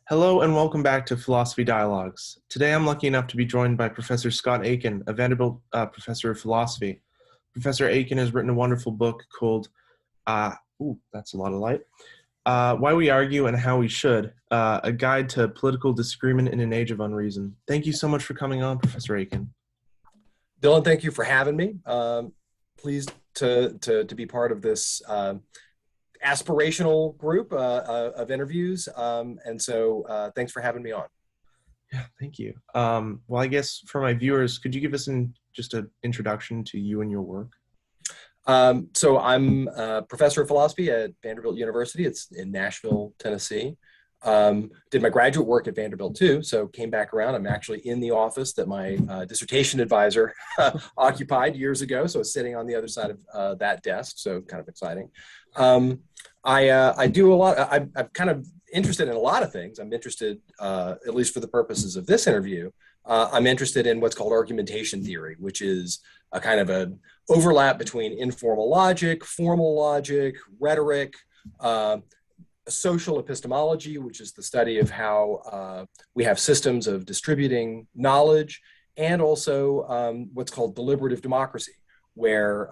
Hello and welcome back to Philosophy Dialogues. Today I'm lucky enough to be joined by Professor Scott Aikin, a Vanderbilt professor of philosophy. Professor Aikin has written a wonderful book called, that's a lot of light, Why We Argue and How We Should, a guide to political disagreement in an age of unreason. Thank you so much for coming on, Professor Aikin. Dylan, thank you for having me. Pleased to be part of this aspirational group of interviews. Thanks for having me on. Yeah, thank you. Well, I guess for my viewers, could you give us just an introduction to you and your work? So I'm a professor of philosophy at Vanderbilt University. It's in Nashville, Tennessee. Did my graduate work at Vanderbilt too, so came back around. I'm actually in the office that my dissertation advisor occupied years ago, so I was sitting on the other side of that desk, so kind of exciting. I do a lot. I'm kind of interested in a lot of things. I'm interested, at least for the purposes of this interview, I'm interested in what's called argumentation theory, which is a kind of an overlap between informal logic, formal logic, rhetoric, social epistemology, which is the study of how we have systems of distributing knowledge, and also what's called deliberative democracy, where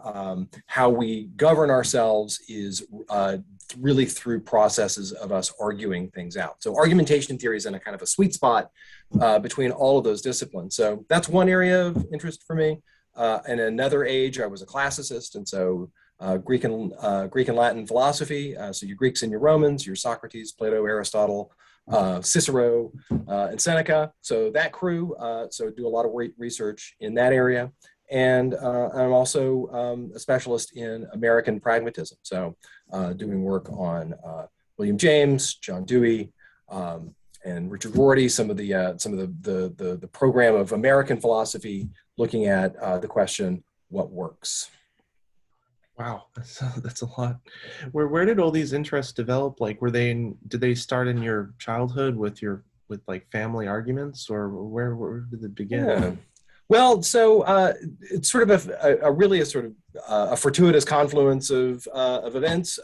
how we govern ourselves is really through processes of us arguing things out. So argumentation theory is in a kind of a sweet spot between all of those disciplines. So that's one area of interest for me. In another age, I was a classicist, and so Greek and Latin philosophy. So your Greeks and your Romans, your Socrates, Plato, Aristotle, Cicero, and Seneca. So that crew. So do a lot of research in that area. And I'm also a specialist in American pragmatism. So doing work on William James, John Dewey, and Richard Rorty. Some of the program of American philosophy, looking at the question, what works? Wow, that's a lot. Where did all these interests develop? Like, did they start in your childhood with like family arguments, or where did it begin? Yeah. Well, so it's sort of a fortuitous confluence of events.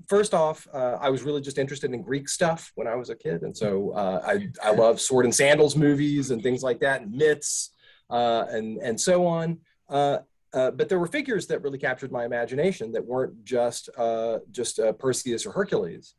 First off, I was really just interested in Greek stuff when I was a kid, and so I love sword and sandals movies and things like that, and myths and so on. But there were figures that really captured my imagination that weren't just Perseus or Hercules.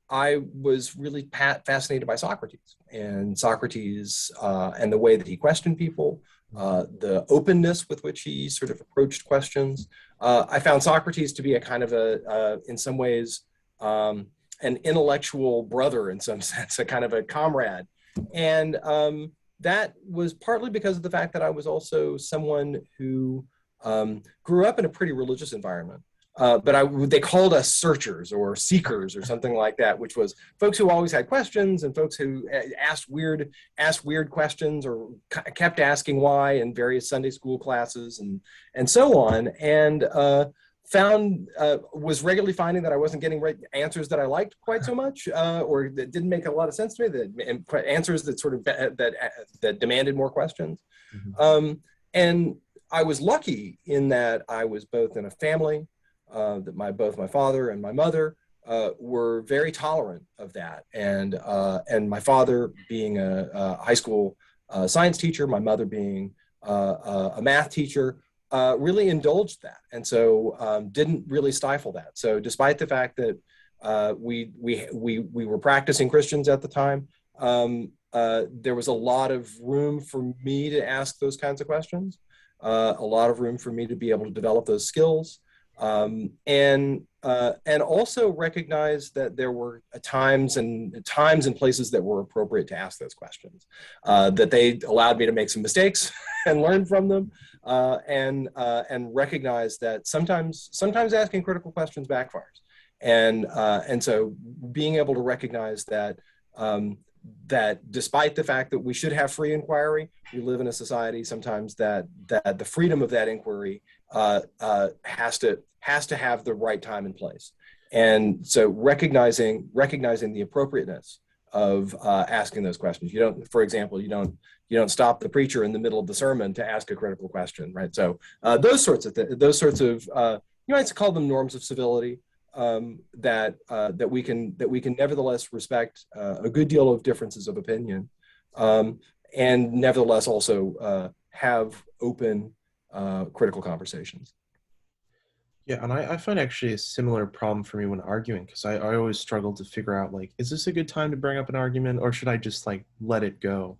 I was really fascinated by Socrates and the way that he questioned people, the openness with which he sort of approached questions. I found Socrates to be a kind of in some ways, an intellectual brother in some sense, a kind of a comrade. And that was partly because of the fact that I was also someone who grew up in a pretty religious environment. But they called us searchers or seekers or something like that, which was folks who always had questions and folks who asked weird questions or kept asking why in various Sunday school classes and so on. And was regularly finding that I wasn't getting answers that I liked quite so much, or that didn't make a lot of sense to me, answers that sort of that demanded more questions. Mm-hmm. And I was lucky in that I was both in a family that both my father and my mother were very tolerant of that, and my father being a high school science teacher, my mother being a math teacher, really indulged that, and so didn't really stifle that. So despite the fact that we were practicing Christians at the time, there was a lot of room for me to ask those kinds of questions, a lot of room for me to be able to develop those skills. And also recognize that there were times and places that were appropriate to ask those questions, that they allowed me to make some mistakes and learn from them, and recognize that sometimes asking critical questions backfires. And so being able to recognize that that despite the fact that we should have free inquiry, we live in a society sometimes that the freedom of that inquiry has to have the right time and place. And so recognizing the appropriateness of asking those questions. For example, you don't stop the preacher in the middle of the sermon to ask a critical question, right? So those sorts of you might call them norms of civility. that we can nevertheless respect a good deal of differences of opinion, and nevertheless also have open critical conversations. Yeah, and I find actually a similar problem for me when arguing, because I always struggle to figure out, like, is this a good time to bring up an argument, or should I just like let it go?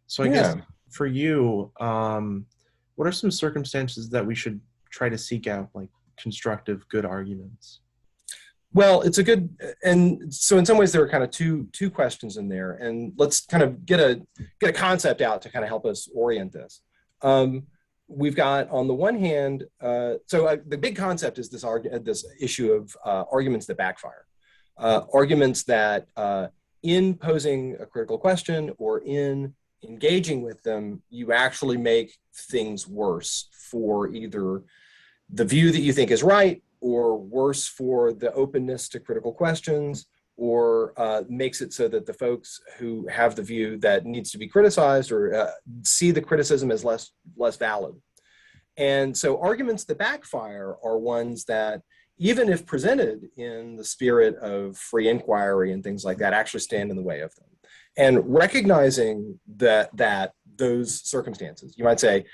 So I guess Yeah. for you, what are some circumstances that we should try to seek out like constructive, good arguments? Well, it's a good, and so in some ways there are kind of two questions in there, and let's kind of get a concept out to kind of help us orient this. We've got on the one hand, the big concept is this issue of arguments that backfire, arguments that in posing a critical question or in engaging with them, you actually make things worse for either the view that you think is right, or worse for the openness to critical questions, or makes it so that the folks who have the view that needs to be criticized or see the criticism as less valid. And so arguments that backfire are ones that, even if presented in the spirit of free inquiry and things like that, actually stand in the way of them. And recognizing that those circumstances, you might say,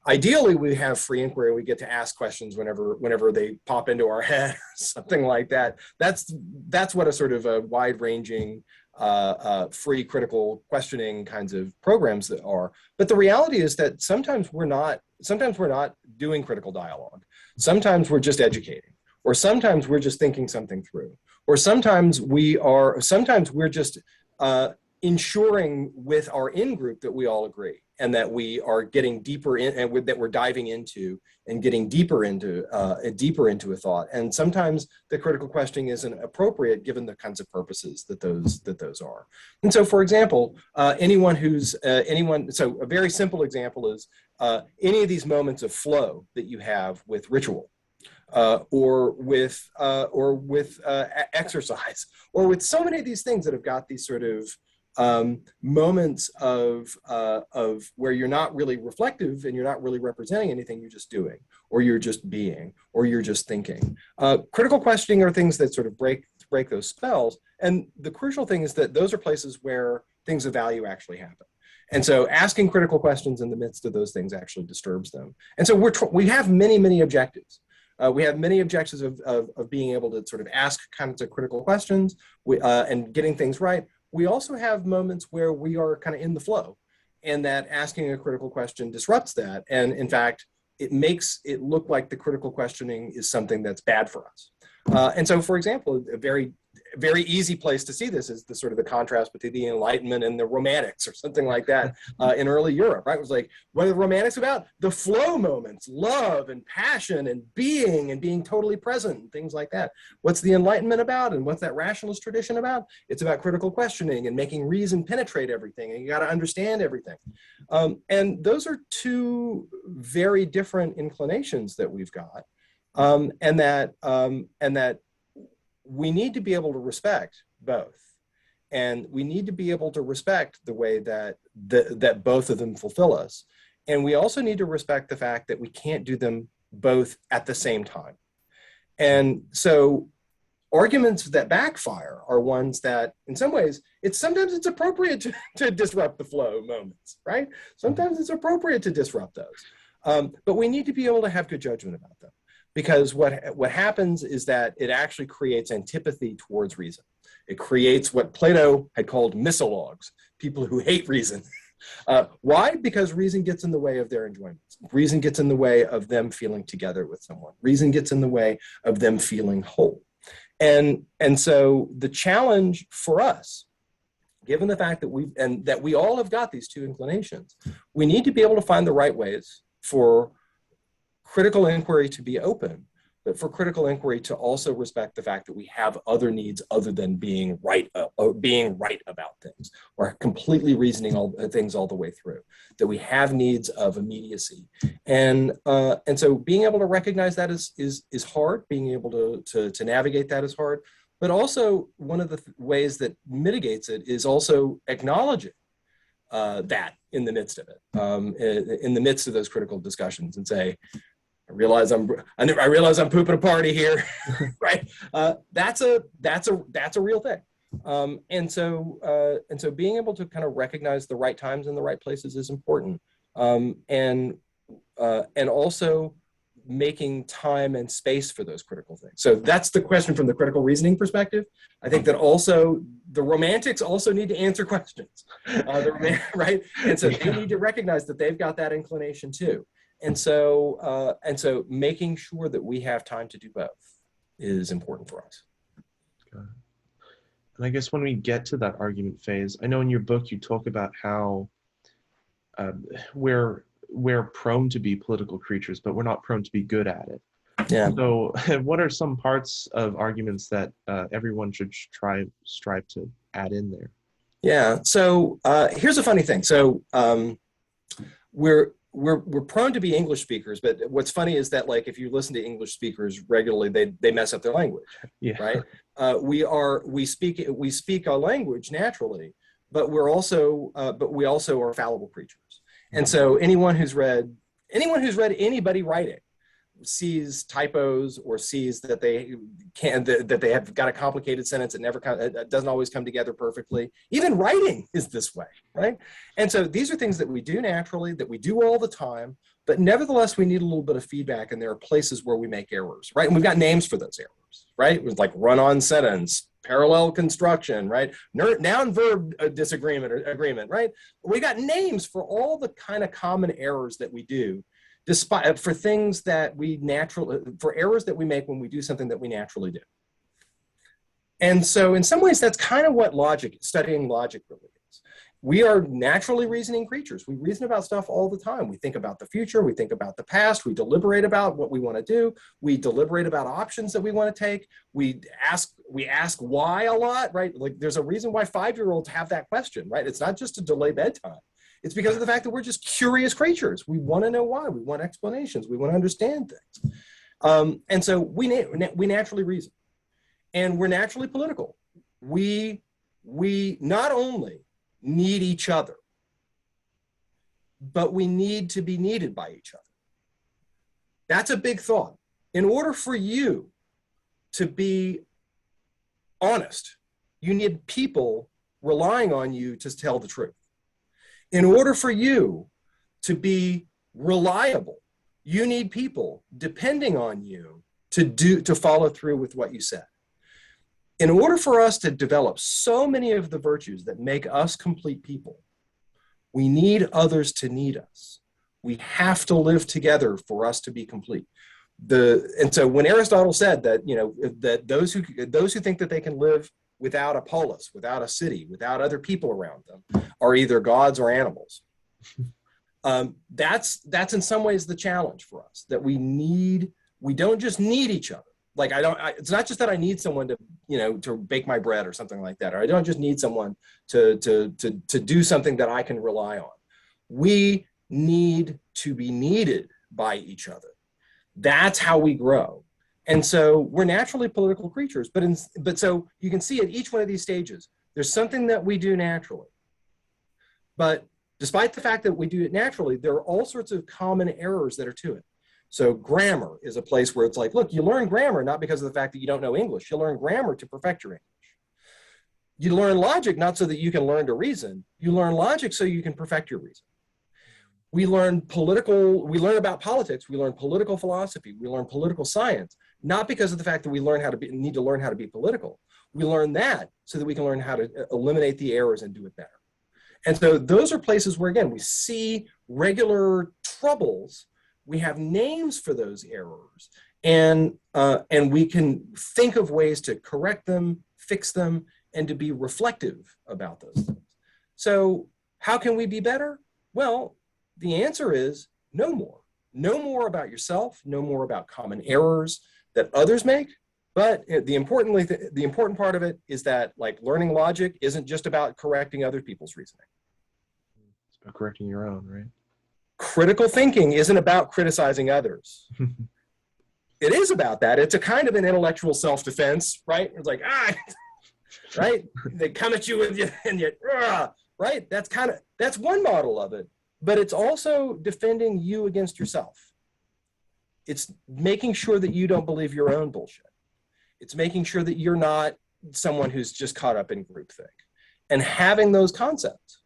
ideally, we have free inquiry. We get to ask questions whenever they pop into our head, or something like that. That's what a sort of a wide-ranging, free critical questioning kinds of programs that are. But the reality is that sometimes we're not doing critical dialogue. Sometimes we're just educating, or sometimes we're just thinking something through, or sometimes we're just ensuring with our in-group that we all agree, and that we are getting deeper in, and that we're diving into and getting deeper into a thought. And sometimes the critical questioning isn't appropriate given the kinds of purposes that those are. And so, for example, so a very simple example is any of these moments of flow that you have with ritual, or with exercise, or with so many of these things that have got these sort of moments of where you're not really reflective and you're not really representing anything, you're just doing, or you're just being, or you're just thinking. Critical questioning are things that sort of break those spells. And the crucial thing is that those are places where things of value actually happen. And so asking critical questions in the midst of those things actually disturbs them. And so we have many objectives. We have many objectives of being able to sort of ask kinds of critical questions and getting things right. We also have moments where we are kind of in the flow, and that asking a critical question disrupts that. And in fact, it makes it look like the critical questioning is something that's bad for us. And so, for example, a very easy place to see this is the sort of the contrast between the Enlightenment and the Romantics, or something like that, in early Europe, right? It was like, what are the Romantics about? The flow moments, love and passion and being totally present and things like that. What's the Enlightenment about, and what's that rationalist tradition about? It's about critical questioning and making reason penetrate everything, and you got to understand everything. And those are two very different inclinations that we've got, and that we need to be able to respect both, and we need to be able to respect the way that that both of them fulfill us, and we also need to respect the fact that we can't do them both at the same time. And so arguments that backfire are ones that, in some ways, sometimes it's appropriate to disrupt the flow moments, right? Sometimes it's appropriate to disrupt those, but we need to be able to have good judgment about them. Because what happens is that it actually creates antipathy towards reason. It creates what Plato had called misologues, people who hate reason. Why? Because reason gets in the way of their enjoyments. Reason gets in the way of them feeling together with someone. Reason gets in the way of them feeling whole. And so the challenge for us, given the fact that we all have got these two inclinations, we need to be able to find the right ways for critical inquiry to be open, but for critical inquiry to also respect the fact that we have other needs other than being right about things, or completely reasoning things all the way through. That we have needs of immediacy, and so being able to recognize that is hard. Being able to navigate that is hard, but also one of the ways that mitigates it is also acknowledging that in the midst of it, in the midst of those critical discussions, and say, I realize I'm pooping a party here, right? That's a real thing. And so being able to kind of recognize the right times and the right places is important. And also making time and space for those critical things. So that's the question from the critical reasoning perspective. I think that also the romantics also need to answer questions, right? And so they need to recognize that they've got that inclination too. And so making sure that we have time to do both is important for us. And I guess when we get to that argument phase, I know in your book you talk about how we're prone to be political creatures, but we're not prone to be good at it. Yeah. So what are some parts of arguments that everyone should strive to add in there? Yeah. So here's a funny thing. So we're prone to be English speakers, but what's funny is that, like, if you listen to English speakers regularly, they mess up their language. Yeah. Right. We speak our language naturally, but we also are fallible creatures. And so anyone who's read anybody writing sees typos or sees that they have got a complicated sentence that doesn't always come together perfectly. Even writing is this way, right? And so these are things that we do naturally, that we do all the time, but nevertheless we need a little bit of feedback, and there are places where we make errors, right? And we've got names for those errors, right? It was like run-on sentence, parallel construction, right? Noun verb disagreement or agreement, right? We got names for all the kind of common errors that we do, for errors that we make when we do something that we naturally do. And so in some ways, that's kind of what studying logic really is. We are naturally reasoning creatures. We reason about stuff all the time. We think about the future. We think about the past. We deliberate about what we want to do. We deliberate about options that we want to take. We ask why a lot, right? Like, there's a reason why 5-year-olds have that question, right? It's not just to delay bedtime. It's because of the fact that we're just curious creatures. We want to know why. We want explanations. We want to understand things. And so we naturally reason. And we're naturally political. We not only need each other, but we need to be needed by each other. That's a big thought. In order for you to be honest, you need people relying on you to tell the truth. In order for you to be reliable, you need people depending on you to follow through with what you said. In order for us to develop so many of the virtues that make us complete people, we need others to need us. We have to live together for us to be complete. And so when Aristotle said that, that those who think that they can live without a polis, without a city, without other people around them, are either gods or animals. That's in some ways the challenge for us, that we don't just need each other. Like, it's not just that I need someone to bake my bread or something like that, or I don't just need someone to do something that I can rely on. We need to be needed by each other. That's how we grow. And so we're naturally political creatures, but so you can see at each one of these stages, there's something that we do naturally. But despite the fact that we do it naturally, there are all sorts of common errors that are to it. So grammar is a place where it's like, look, you learn grammar not because of the fact that you don't know English. You learn grammar to perfect your English. You learn logic not so that you can learn to reason. You learn logic so you can perfect your reason. We learn about politics. We learn political philosophy. We learn political science, not because of the fact that we need to learn how to be political. We learn that so that we can learn how to eliminate the errors and do it better. And so those are places where, again, we see regular troubles. We have names for those errors, and we can think of ways to correct them, fix them, and to be reflective about those things. So how can we be better? Well, the answer is no more. Know more about yourself, know more about common errors that others make. But the important part of it is that, like, learning logic isn't just about correcting other people's reasoning. It's about correcting your own, right? Critical thinking isn't about criticizing others. It is about that. It's a kind of an intellectual self-defense, right? It's like, right? They come at you and you, right? That's one model of it. But it's also defending you against yourself. It's making sure that you don't believe your own bullshit. It's making sure that you're not someone who's just caught up in groupthink. And having those concepts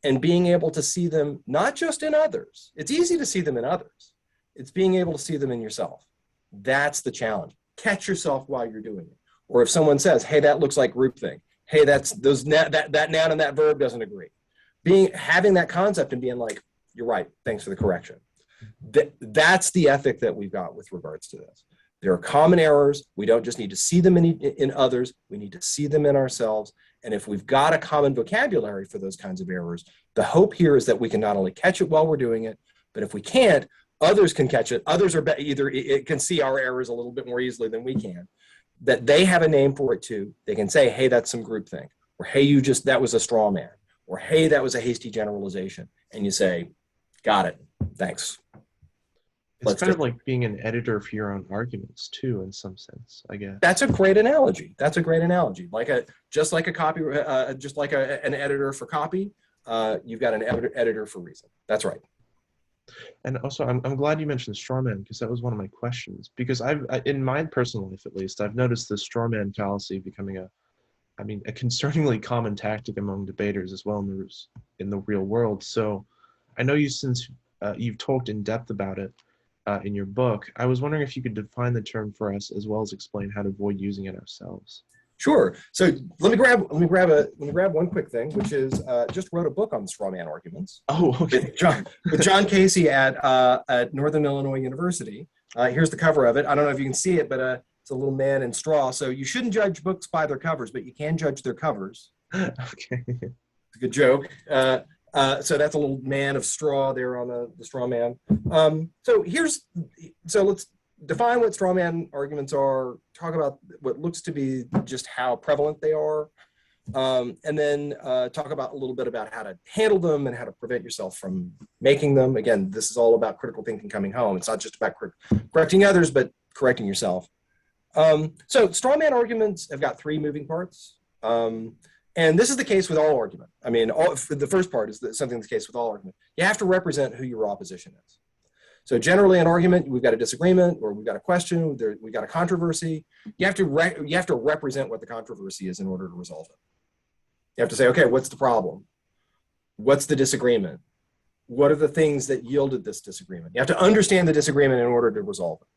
and being able to see them not just in others. It's easy to see them in others. It's being able to see them in yourself. That's the challenge. Catch yourself while you're doing it. Or if someone says, hey, that looks like groupthink. Hey, that noun and that verb doesn't agree. Having that concept and being like, you're right, thanks for the correction. That's the ethic that we've got with regards to this. There are common errors. We don't just need to see them in others. We need to see them in ourselves. And if we've got a common vocabulary for those kinds of errors, the hope here is that we can not only catch it while we're doing it, but if we can't, others can catch it. Others are either it can see our errors a little bit more easily than we can. That they have a name for it too. They can say, hey, that's some groupthink. Or hey, that was a straw man. Or hey, that was a hasty generalization. And you say, got it. Thanks. It's kind of like being an editor for your own arguments too, in some sense, I guess. That's a great analogy. That's a great analogy. Just like an editor for copy, you've got an editor for reason. That's right. And also, I'm glad you mentioned strawman, because that was one of my questions. Because in my personal life, at least, I've noticed the strawman fallacy becoming a concerningly common tactic among debaters as well in the real world. So, I know since you've talked in depth about it in your book, I was wondering if you could define the term for us as well as explain how to avoid using it ourselves. Sure. So let me grab one quick thing, which is just wrote a book on strawman arguments. Oh, okay. With John Casey at Northern Illinois University. Here's the cover of it. I don't know if you can see it, but it's a little man in straw. So you shouldn't judge books by their covers, but you can judge their covers. Okay. It's a good joke. So that's a little man of straw there on the straw man. So let's define what straw man arguments are, talk about what looks to be just how prevalent they are, and then talk about a little bit about how to handle them and how to prevent yourself from making them. Again, this is all about critical thinking coming home. It's not just about correcting others, but correcting yourself. So straw man arguments have got three moving parts. And this is the case with all argument. I mean, the first part is something that's the case with all argument. You have to represent who your opposition is. So generally in argument, we've got a disagreement or we've got a question, we've got a controversy. You have to represent what the controversy is in order to resolve it. You have to say, okay, what's the problem? What's the disagreement? What are the things that yielded this disagreement? You have to understand the disagreement in order to resolve it.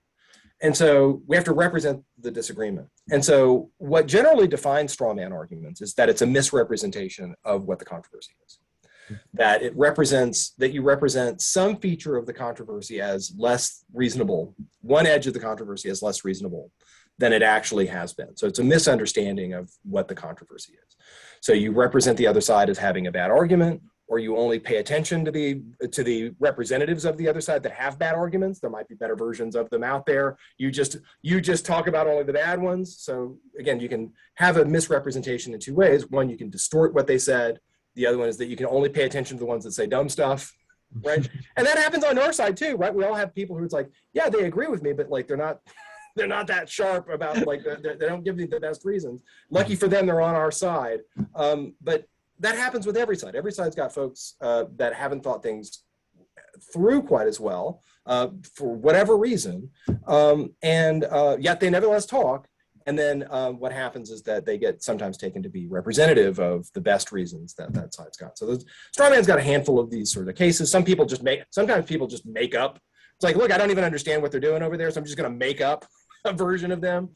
And so we have to represent the disagreement. And so what generally defines straw man arguments is that it's a misrepresentation of what the controversy is. That you represent some feature of the controversy as less reasonable, one edge of the controversy as less reasonable than it actually has been. So it's a misunderstanding of what the controversy is. So you represent the other side as having a bad argument, or you only pay attention to the representatives of the other side that have bad arguments. There might be better versions of them out there. You just talk about only the bad ones. So again, you can have a misrepresentation in two ways. One, you can distort what they said. The other one is that you can only pay attention to the ones that say dumb stuff, right? And that happens on our side too, right? We all have people who it's like, yeah, they agree with me, but like they're not that sharp about like they don't give me the best reasons. Lucky for them, they're on our side. But that happens with every side. Every side's got folks that haven't thought things through quite as well for whatever reason, and yet they nevertheless talk. And then what happens is that they get sometimes taken to be representative of the best reasons that side's got. So the straw man's got a handful of these sort of cases. Sometimes people just make up. It's like, look, I don't even understand what they're doing over there, so I'm just going to make up a version of them.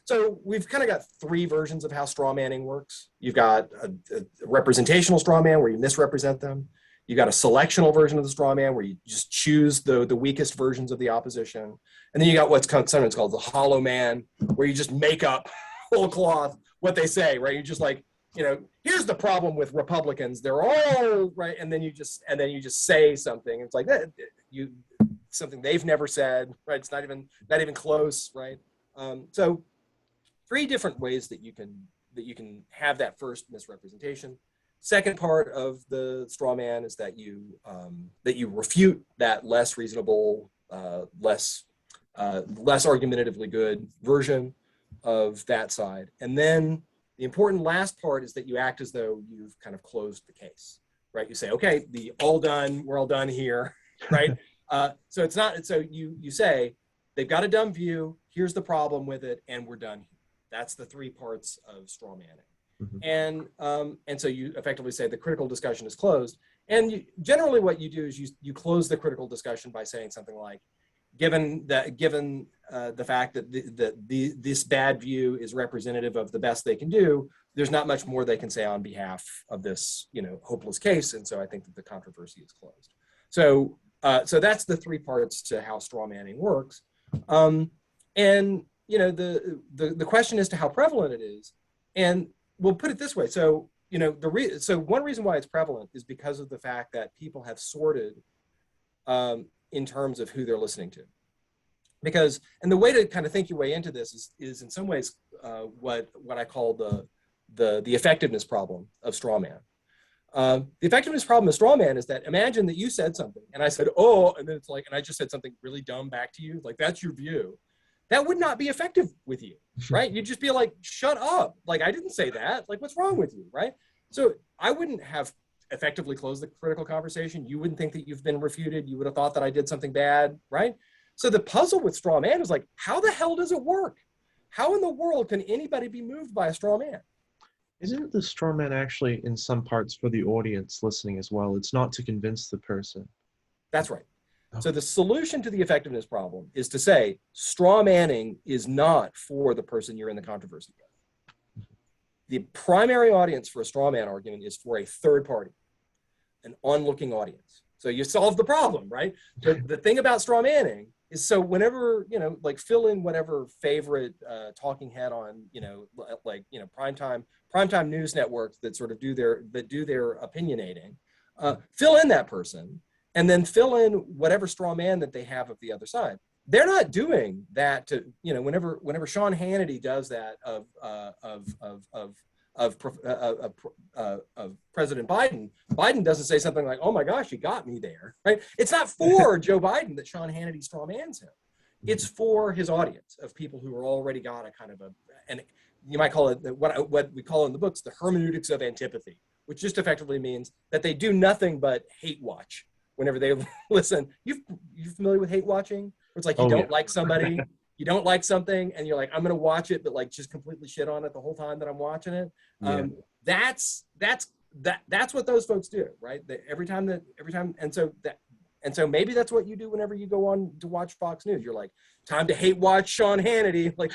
So we've kind of got three versions of how straw manning works. You've got a representational straw man where you misrepresent them. You've got a selectional version of the straw man where you just choose the weakest versions of the opposition. And then you got what's sometimes called the hollow man, where you just make up whole cloth what they say, right? You're just like, here's the problem with Republicans. They're all right. And then you just say something. It's like that. Something they've never said, right? It's not even close, right? So three different ways that you can have that first misrepresentation. Second part of the straw man is that you refute that less reasonable, less argumentatively good version of that side. And then the important last part is that you act as though you've kind of closed the case, right? You say, okay, we're all done here, right? So it's not, so you say, they've got a dumb view, here's the problem with it, and we're done here. That's the three parts of straw manning. And so you effectively say the critical discussion is closed. And generally what you do is you close the critical discussion by saying something like, given the fact that this bad view is representative of the best they can do, there's not much more they can say on behalf of this, hopeless case. And so I think that the controversy is closed. So that's the three parts to how straw manning works. And the question as to how prevalent it is, and we'll put it this way. So so one reason why it's prevalent is because of the fact that people have sorted in terms of who they're listening to. And the way to kind of think your way into this is in some ways what I call the effectiveness problem of straw man. The effectiveness problem of straw man is that imagine that you said something and I said, oh, and then it's like, and I just said something really dumb back to you, like that's your view. That would not be effective with you, right? You'd just be like, shut up. Like, I didn't say that. Like, what's wrong with you, right? So I wouldn't have effectively closed the critical conversation. You wouldn't think that you've been refuted. You would have thought that I did something bad, right? So the puzzle with straw man is like, how the hell does it work? How in the world can anybody be moved by a straw man? Isn't the straw man actually in some parts for the audience listening as well? It's not to convince the person. That's right. So the solution to the effectiveness problem is to say straw manning is not for the person you're in the controversy with. The primary audience for a straw man argument is for a third party, an onlooking audience. So you solve the problem, right? The thing about straw manning is, so whenever, like fill in whatever favorite talking head on, primetime news networks that sort of do their opinionating, fill in that person, and then fill in whatever straw man that they have of the other side. They're not doing that to, whenever Sean Hannity does that of President Biden, Biden doesn't say something like, oh my gosh, you got me there, right? It's not for Joe Biden that Sean Hannity straw mans him. It's for his audience of people who are already got a kind of and you might call it what we call in the books, the hermeneutics of antipathy, which just effectively means that they do nothing but hate watch whenever they listen. You're familiar with hate watching? Where it's like you don't like somebody, you don't like something, and you're like, I'm going to watch it, but like just completely shit on it the whole time that I'm watching it. That's what those folks do, right? Every time, and so maybe that's what you do whenever you go on to watch Fox News. You're like, time to hate watch Sean Hannity, like,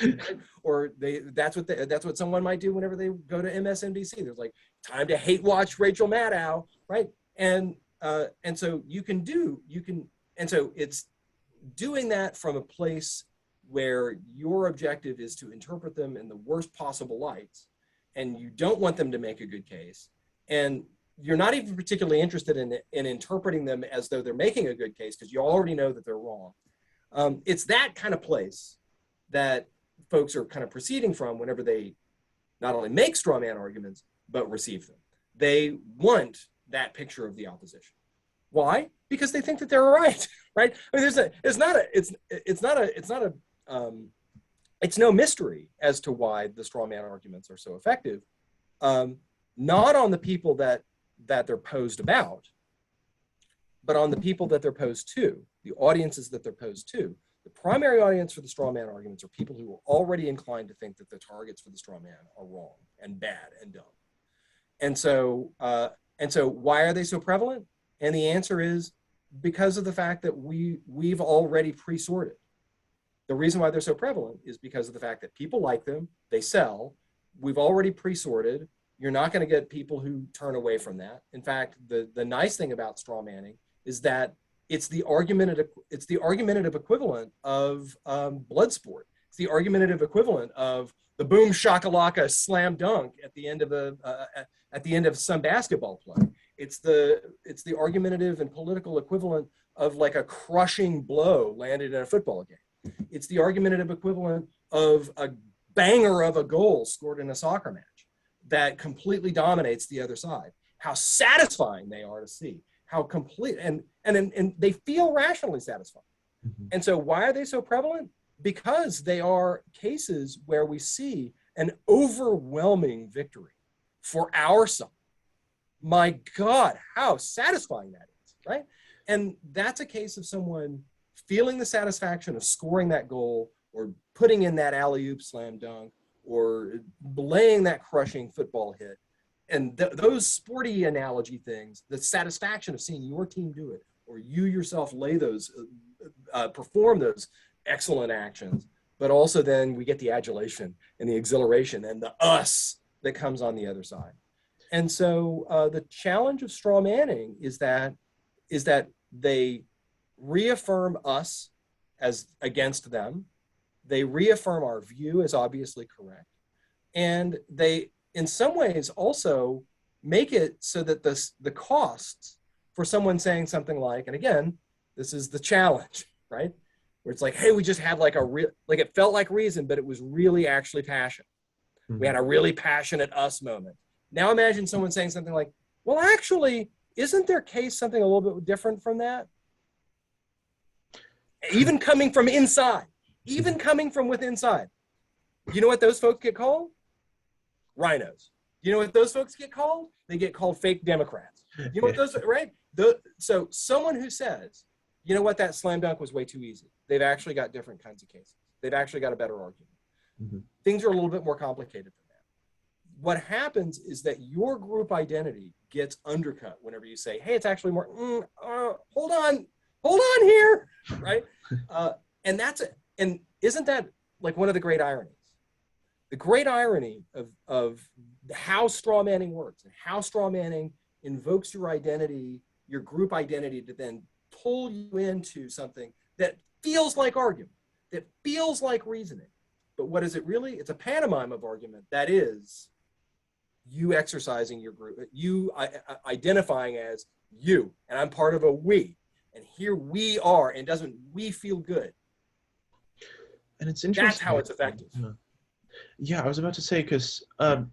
or that's what someone might do whenever they go to MSNBC. There's like, time to hate watch Rachel Maddow, right? And so and so it's doing that from a place where your objective is to interpret them in the worst possible lights, and you don't want them to make a good case, and you're not even particularly interested in interpreting them as though they're making a good case because you already know that they're wrong. It's that kind of place that folks are kind of proceeding from whenever they not only make straw man arguments, but receive them. They want that picture of the opposition. Why? Because they think that they're right, right? I mean, it's no mystery as to why the straw man arguments are so effective. Not on the people that they're posed about, but on the people that they're posed to, the audiences that they're posed to. The primary audience for the straw man arguments are people who are already inclined to think that the targets for the straw man are wrong and bad and dumb. And so why are they so prevalent? And the answer is because of the fact that we've already pre-sorted. The reason why they're so prevalent is because of the fact that people like them, they sell, we've already pre-sorted. You're not going to get people who turn away from that. In fact, the nice thing about straw manning is that it's the argumentative equivalent of blood sport. It's the argumentative equivalent of the boom shakalaka slam dunk at the end of some basketball play. It's the argumentative and political equivalent of like a crushing blow landed in a football game. It's the argumentative equivalent of a banger of a goal scored in a soccer match that completely dominates the other side. How satisfying they are to see. How complete and they feel rationally satisfied. And so why are they so prevalent? Because they are cases where we see an overwhelming victory for our side. My God, how satisfying that is, right? And that's a case of someone feeling the satisfaction of scoring that goal or putting in that alley-oop slam dunk or laying that crushing football hit. And those sporty analogy things, the satisfaction of seeing your team do it, or you yourself lay those, perform those excellent actions, but also then we get the adulation and the exhilaration and the us that comes on the other side. And so the challenge of straw manning is that they reaffirm us as against them. They reaffirm our view as obviously correct. And they, in some ways, also make it so that the costs for someone saying something like, and again, this is the challenge, right? Where it's like, hey, we just had like like it felt like reason, but it was really actually passion. We had a really passionate us moment. Now imagine someone saying something like, well, actually, isn't their case something a little bit different from that? Even coming from inside, even coming from within inside. You know what those folks get called? Rhinos. You know what those folks get called? They get called fake Democrats. You know what those, right? So someone who says, you know what, that slam dunk was way too easy. They've actually got different kinds of cases. They've actually got a better argument. Things are a little bit more complicated than that. What happens is that your group identity gets undercut whenever you say, hey, it's actually more, hold on here, right? And that's it. And isn't that like one of the great ironies? The great irony of how straw manning works and how straw manning invokes your identity, your group identity, to then pull you into something that feels like argument, that feels like reasoning. But what is it really? It's a pantomime of argument. That is you exercising your group, you identifying as you, and I'm part of a we. And here we are, and doesn't we feel good? And it's interesting. That's how it's effective. Yeah, I was about to say, because a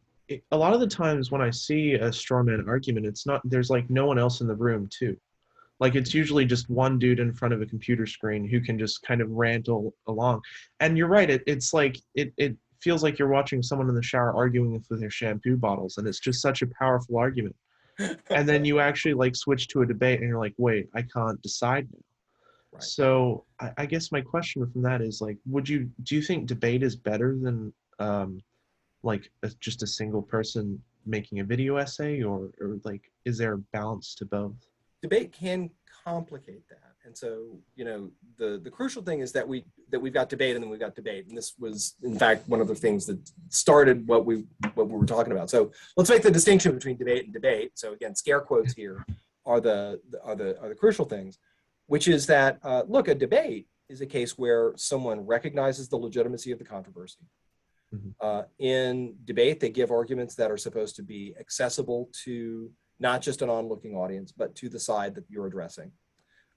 lot of the times when I see a straw man argument, it's not, there's like no one else in the room too. Like it's usually just one dude in front of a computer screen who can just kind of rant along. And you're right, it's like, it feels like you're watching someone in the shower arguing with their shampoo bottles, and it's just such a powerful argument. And then you actually like switch to a debate and you're like, wait, I can't decide now. Right. So I guess my question from that is like, do you think debate is better than like just a single person making a video essay, or like, is there a balance to both? Debate can complicate that. And so, you know, the crucial thing is that we've got debate and then we've got debate. And this was, in fact, one of the things that started what we were talking about. So let's make the distinction between debate and debate. So again, scare quotes here are the crucial things, which is that, look, a debate is a case where someone recognizes the legitimacy of the controversy. In debate, they give arguments that are supposed to be accessible to not just an onlooking audience, but to the side that you're addressing.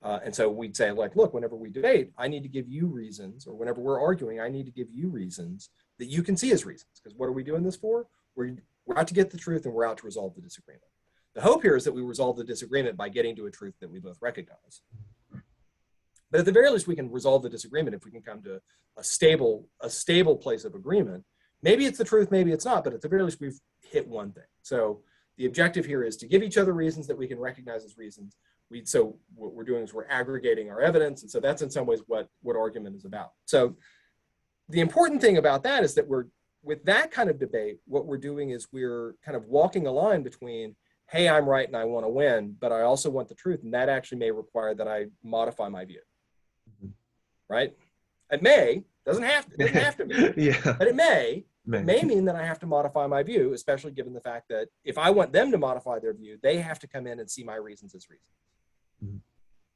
And so we'd say, like, look, whenever we debate, I need to give you reasons, or whenever we're arguing, I need to give you reasons that you can see as reasons. Because what are we doing this for? We're out to get the truth, and we're out to resolve the disagreement. The hope here is that we resolve the disagreement by getting to a truth that we both recognize. But at the very least, we can resolve the disagreement if we can come to a stable place of agreement. Maybe it's the truth, maybe it's not, but at the very least, we've hit one thing. So the objective here is to give each other reasons that we can recognize as reasons. So what we're doing is we're aggregating our evidence. And so that's in some ways what argument is about. So the important thing about that is that with that kind of debate, what we're doing is we're kind of walking a line between, hey, I'm right and I want to win, but I also want the truth. And that actually may require that I modify my view, right? It may, doesn't have to be, Yeah. But it may mean that I have to modify my view, especially given the fact that if I want them to modify their view, they have to come in and see my reasons as reasons.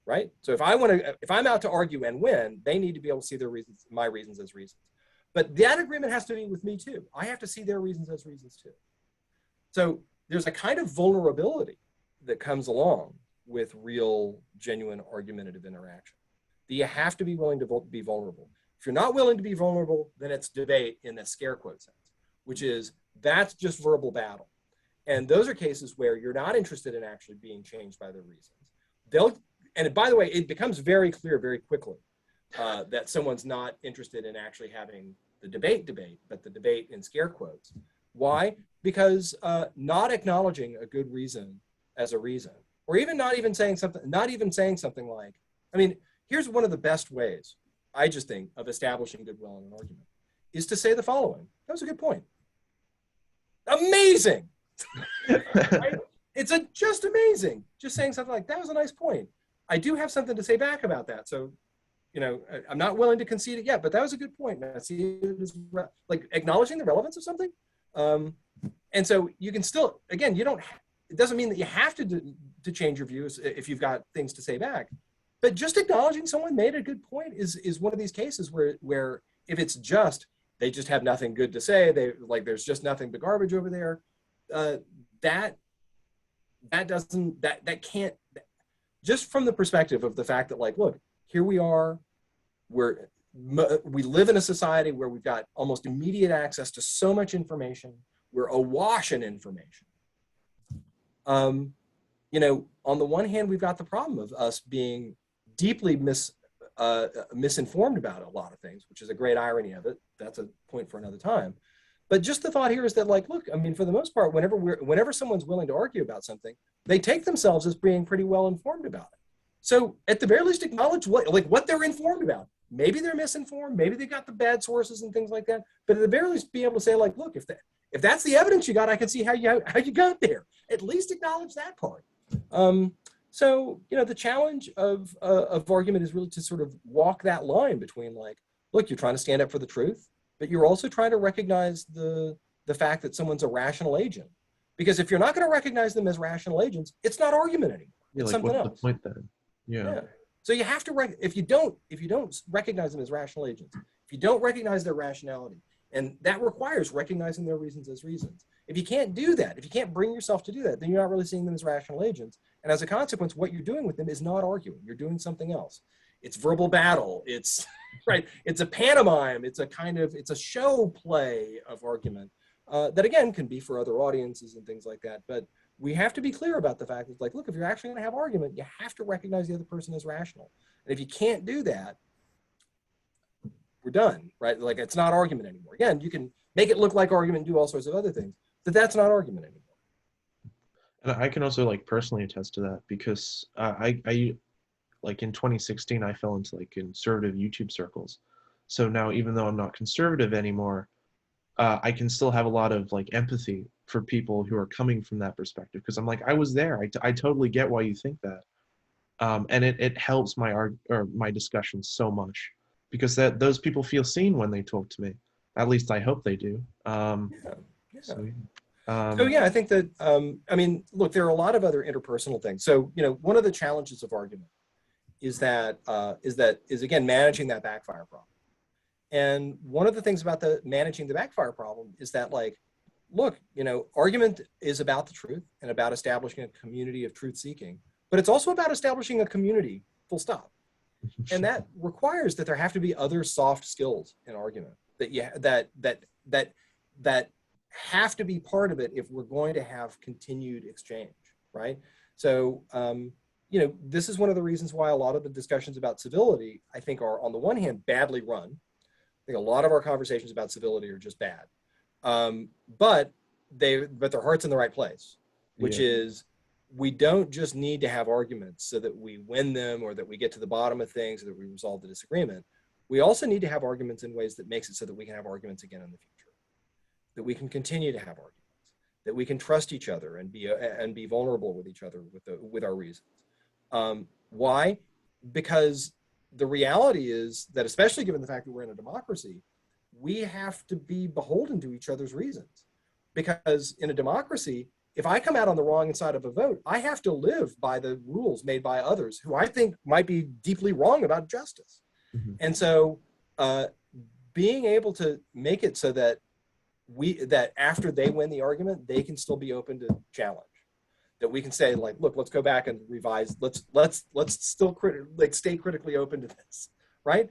Right? So if I'm out to argue and win, they need to be able to see my reasons as reasons. But that agreement has to be with me too. I have to see their reasons as reasons too. So there's a kind of vulnerability that comes along with real, genuine, argumentative interaction. That you have to be willing to be vulnerable. If you're not willing to be vulnerable, then it's debate in the scare quote sense, which is that's just verbal battle. And those are cases where you're not interested in actually being changed by their reasons. And by the way, it becomes very clear very quickly that someone's not interested in actually having the debate, but the debate in scare quotes. Why? Because not acknowledging a good reason as a reason, or even not even saying something like, I mean, here's one of the best ways, I just think, of establishing goodwill in an argument, is to say the following: that was a good point. Amazing. Right? It's just amazing. Just saying something like, that was a nice point. I do have something to say back about that. So, you know, I'm not willing to concede it yet, but that was a good point. I see it as like acknowledging the relevance of something. And so you can still, again, it doesn't mean that you have to change your views if you've got things to say back, but just acknowledging someone made a good point is one of these cases where if it's just, they just have nothing good to say, there's just nothing but garbage over there, that can't, just from the perspective of the fact that, like, look, here we are, we live in a society where we've got almost immediate access to so much information. We're awash in information. You know, on the one hand, we've got the problem of us being deeply misinformed about a lot of things, which is a great irony of it. That's a point for another time. But just the thought here is that, like, look, I mean, for the most part, whenever someone's willing to argue about something, they take themselves as being pretty well informed about it. So at the very least, acknowledge what they're informed about. Maybe they're misinformed, maybe they got the bad sources and things like that. But at the very least, be able to say, like, look, if that's the evidence you got, I can see how you got there. At least acknowledge that part. So, you know, the challenge of argument is really to sort of walk that line between, like, look, you're trying to stand up for the truth, but you're also trying to recognize the fact that someone's a rational agent. Because if you're not going to recognize them as rational agents, it's not argument anymore. It's like, something what's else. the point then? Yeah. So you have to if you don't recognize them as rational agents, if you don't recognize their rationality, and that requires recognizing their reasons as reasons. If you can't do that, if you can't bring yourself to do that, then you're not really seeing them as rational agents. And as a consequence, what you're doing with them is not arguing. You're doing something else. It's verbal battle. It's right. It's a pantomime. It's a show play of argument that, again, can be for other audiences and things like that. But we have to be clear about the fact that, like, look, if you're actually going to have argument, you have to recognize the other person as rational. And if you can't do that, we're done, right? Like, it's not argument anymore. Again, you can make it look like argument and do all sorts of other things, but that's not argument anymore. And I can also, like, personally attest to that, because I like in 2016, I fell into, like, conservative YouTube circles. So now, even though I'm not conservative anymore, I can still have a lot of, like, empathy for people who are coming from that perspective, because I'm like, I was there. I totally get why you think that. And it helps my discussion so much, because those people feel seen when they talk to me. At least I hope they do. So yeah, I think that, I mean, look, there are a lot of other interpersonal things. So, you know, one of the challenges of argument is again, managing that backfire problem. And one of the things about managing the backfire problem is that, like, look, you know, argument is about the truth and about establishing a community of truth seeking, but it's also about establishing a community, full stop. And that requires that there have to be other soft skills in argument that have to be part of it if we're going to have continued exchange, right? So, you know, this is one of the reasons why a lot of the discussions about civility, I think, are, on the one hand, badly run. I think a lot of our conversations about civility are just bad, but their heart's in the right place, which is, we don't just need to have arguments so that we win them or that we get to the bottom of things or that we resolve the disagreement. We also need to have arguments in ways that makes it so that we can have arguments again in the future, that we can continue to have arguments, that we can trust each other and be vulnerable with each other with our reasons. Why? Because the reality is that, especially given the fact that we're in a democracy, we have to be beholden to each other's reasons. Because in a democracy, if I come out on the wrong side of a vote, I have to live by the rules made by others who I think might be deeply wrong about justice. Mm-hmm. And so being able to make it so that after they win the argument, they can still be open to challenge. That we can say, like, look, let's go back and revise. Let's still stay critically open to this, right?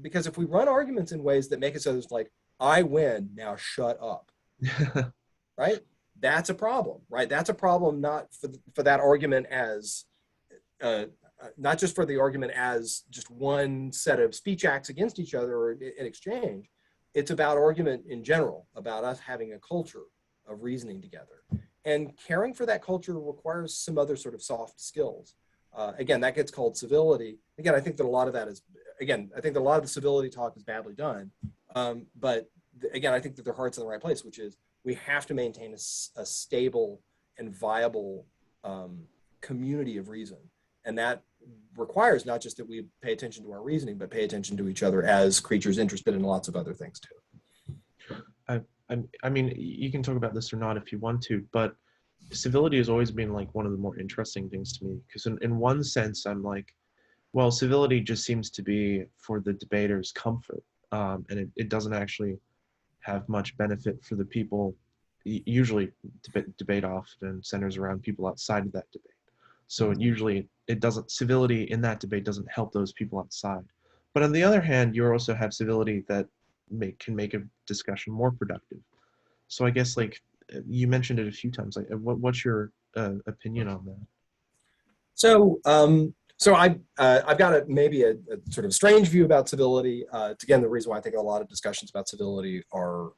Because if we run arguments in ways that make it so it's like, I win, now shut up, right? That's a problem, right? That's a problem not for that argument as, not just for the argument as just one set of speech acts against each other or in exchange. It's about argument in general, about us having a culture of reasoning together. And caring for that culture requires some other sort of soft skills. Again, that gets called civility. Again, I think that a lot of that is, again, I think that a lot of the civility talk is badly done. But again, I think that their heart's in the right place, which is we have to maintain a stable and viable community of reason. And that requires not just that we pay attention to our reasoning, but pay attention to each other as creatures interested in lots of other things too. I mean, you can talk about this or not if you want to, but civility has always been like one of the more interesting things to me, because in one sense, I'm like, well, civility just seems to be for the debater's comfort, and it doesn't actually have much benefit for the people. Usually, debate often centers around people outside of that debate. So it doesn't, civility in that debate doesn't help those people outside. But on the other hand, you also have civility that can make a discussion more productive. So I guess, like, you mentioned it a few times. Like, what's your opinion on that? So, I've got maybe a sort of strange view about civility. It's again the reason why I think a lot of discussions about civility are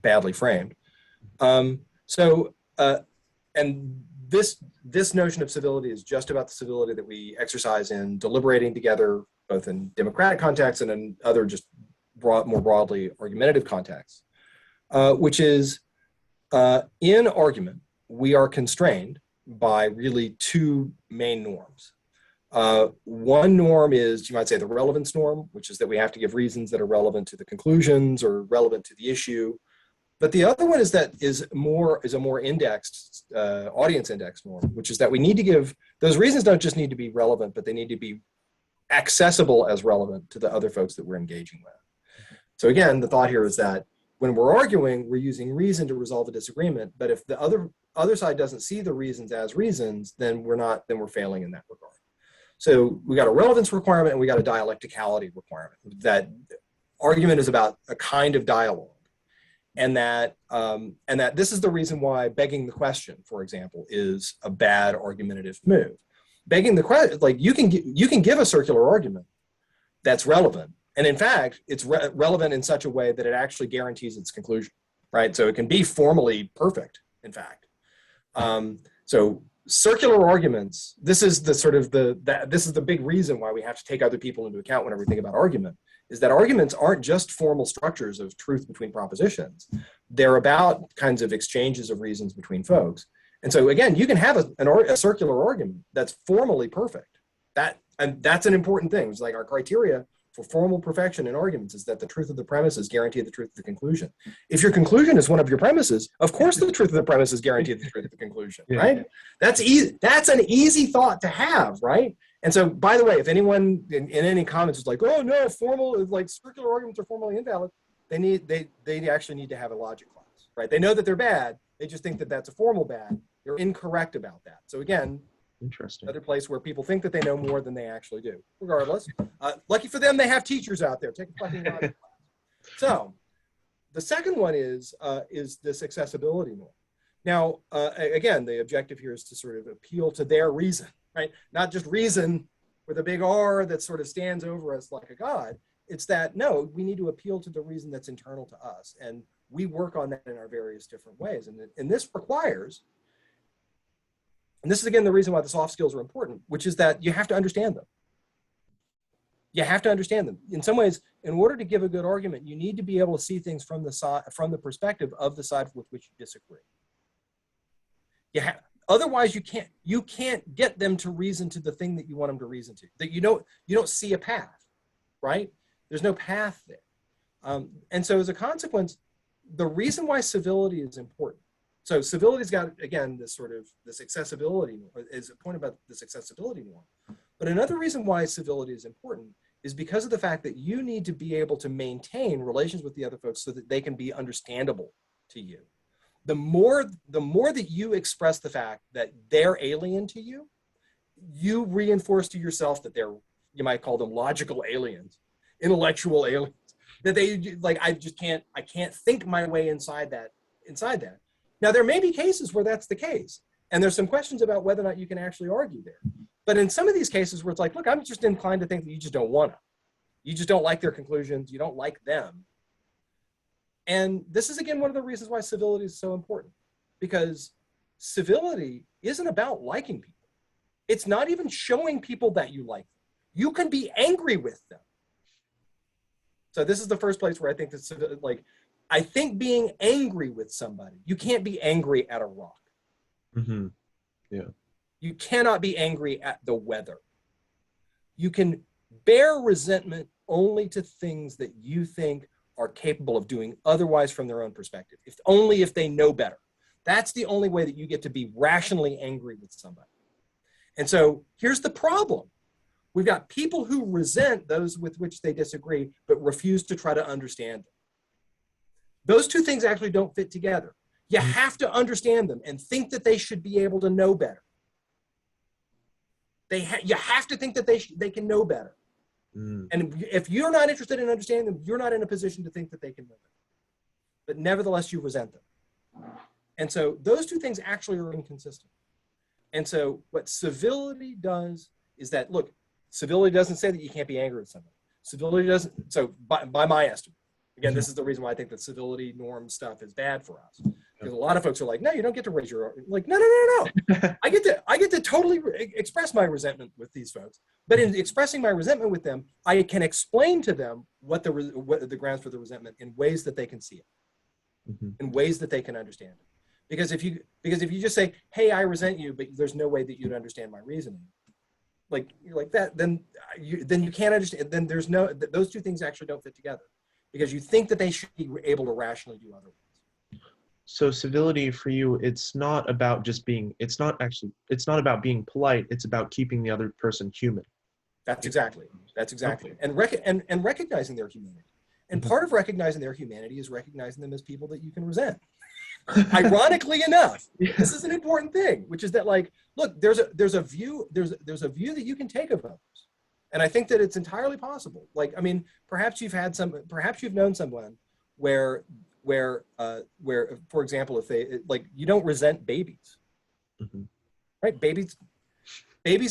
badly framed. And this notion of civility is just about the civility that we exercise in deliberating together, both in democratic contexts and in other just more broadly argumentative contexts, which is in argument, we are constrained by really two main norms. One norm is, you might say, the relevance norm, which is that we have to give reasons that are relevant to the conclusions or relevant to the issue. But the other one is a more indexed, audience indexed norm, which is that we need to give, those reasons don't just need to be relevant, but they need to be accessible as relevant to the other folks that we're engaging with. So again, the thought here is that when we're arguing, we're using reason to resolve a disagreement. But if the other side doesn't see the reasons as reasons, then we're failing in that regard. So we got a relevance requirement and we got a dialecticality requirement. That argument is about a kind of dialogue. And that this is the reason why begging the question, for example, is a bad argumentative move. Begging the question, like you can give a circular argument that's relevant, and in fact, it's relevant in such a way that it actually guarantees its conclusion, right? So it can be formally perfect, in fact. So circular arguments. This is the big reason why we have to take other people into account whenever we think about argument. Is that arguments aren't just formal structures of truth between propositions. They're about kinds of exchanges of reasons between folks. And so again, you can have a circular argument that's formally perfect. And that's an important thing. It's like our criteria for formal perfection in arguments is that the truth of the premises guarantee the truth of the conclusion. If your conclusion is one of your premises, of course the truth of the premises guarantees the truth of the conclusion, right? That's easy. That's an easy thought to have, right? And so, by the way, if anyone in any comments is like, "Oh no, like circular arguments are formally invalid," they actually need to have a logic class, right? They know that they're bad. They just think that that's a formal bad. They're incorrect about that. So again, interesting. Another place where people think that they know more than they actually do. Regardless, lucky for them, they have teachers out there. Take a fucking logic class. So, the second one is this accessibility norm. Now, again, the objective here is to sort of appeal to their reason. Right? Not just reason with a big R that sort of stands over us like a god. It's that, no, we need to appeal to the reason that's internal to us. And we work on that in our various different ways. And this requires, and this is again the reason why the soft skills are important, which is that you have to understand them. You have to understand them. In some ways, in order to give a good argument, you need to be able to see things from the perspective of the side with which you disagree. Otherwise, you can't get them to reason to the thing that you want them to reason to. That you don't see a path, right? There's no path there, and so as a consequence, the reason why civility is important. So civility's got again this accessibility is a point about this accessibility norm. But another reason why civility is important is because of the fact that you need to be able to maintain relations with the other folks so that they can be understandable to you. The more that you express the fact that they're alien to you, you reinforce to yourself that you might call them logical aliens, intellectual aliens, that they like, I can't think my way inside that. Now, there may be cases where that's the case. And there's some questions about whether or not you can actually argue there. But in some of these cases where it's like, look, I'm just inclined to think that you just don't want to. You just don't like their conclusions. You don't like them. And this is, again, one of the reasons why civility is so important. Because civility isn't about liking people. It's not even showing people that you like them. You can be angry with them. So this is the first place where I think that's like, I think being angry with somebody, you can't be angry at a rock. Mm-hmm. Yeah. You cannot be angry at the weather. You can bear resentment only to things that you think are capable of doing otherwise from their own perspective, only if they know better. That's the only way that you get to be rationally angry with somebody. And so here's the problem. We've got people who resent those with which they disagree, but refuse to try to understand them. Those two things actually don't fit together. You have to understand them and think that they should be able to know better. You have to think that they can know better. And if you're not interested in understanding them, you're not in a position to think that they can know better. But nevertheless, you resent them. And so those two things actually are inconsistent. And so what civility does is that, look, civility doesn't say that you can't be angry with somebody. Civility doesn't, so by my estimate, again, this is the reason why I think that civility norm stuff is bad for us. Because a lot of folks are like, no, you don't get to raise your, like, no. I get to totally express my resentment with these folks. But in expressing my resentment with them, I can explain to them what the grounds for the resentment in ways that they can see it, in ways that they can understand it. Because if you just say, hey, I resent you, but there's no way that you'd understand my reasoning, like you're like that, then you can't understand. Then there's no, those two things actually don't fit together, because you think that they should be able to rationally do otherwise. So civility for you, it's not about just being, it's not about being polite. It's about keeping the other person human. That's exactly. Okay. And recognizing their humanity. And part of recognizing their humanity is recognizing them as people that you can resent. Ironically enough, this is an important thing, which is that, like, look, there's a view that you can take of others. And I think that it's entirely possible. Like, I mean, perhaps you've known someone where, for example, if they, like, you don't resent babies, right? Babies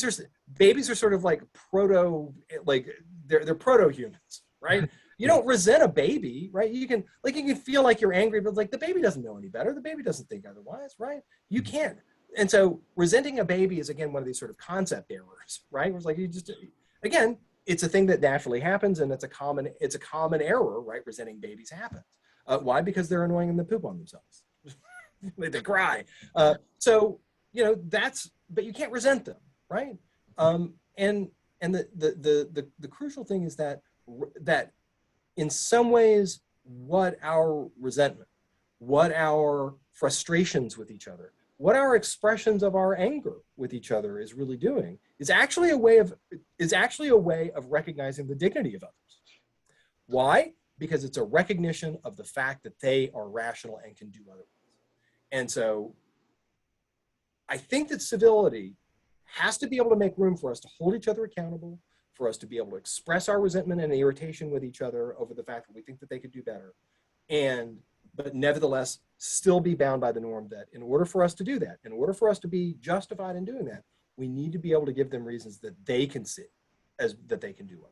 are sort of like they're proto-humans, right? You don't resent a baby, right? You can feel like you're angry, but like the baby doesn't know any better. The baby doesn't think otherwise, right? You can't. And so resenting a baby is, again, one of these sort of concept errors, right? It's like, again, it's a thing that naturally happens, and it's a common error, right? Resenting babies happens. Why? Because they're annoying and they poop on themselves. They cry. So, but you can't resent them, right? And the crucial thing is that in some ways, what our resentment, what our frustrations with each other, what our expressions of our anger with each other is really doing is actually a way of recognizing the dignity of others. Why? Because it's a recognition of the fact that they are rational and can do otherwise. And so I think that civility has to be able to make room for us to hold each other accountable, for us to be able to express our resentment and irritation with each other over the fact that we think that they could do better, but nevertheless still be bound by the norm that in order for us to do that, in order for us to be justified in doing that, we need to be able to give them reasons that they can see as that they can do otherwise.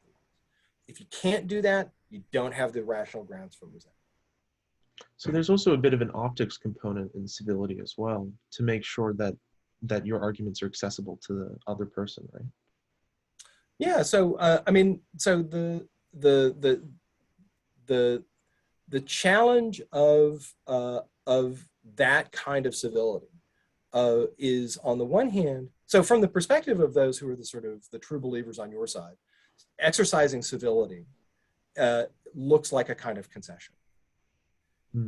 If you can't do that, you don't have the rational grounds for resentment. So there's also a bit of an optics component in civility as well, to make sure that your arguments are accessible to the other person, right? Yeah. So I mean, so the challenge of that kind of civility is, on the one hand, so from the perspective of those who are the sort of the true believers on your side, exercising civility looks like a kind of concession.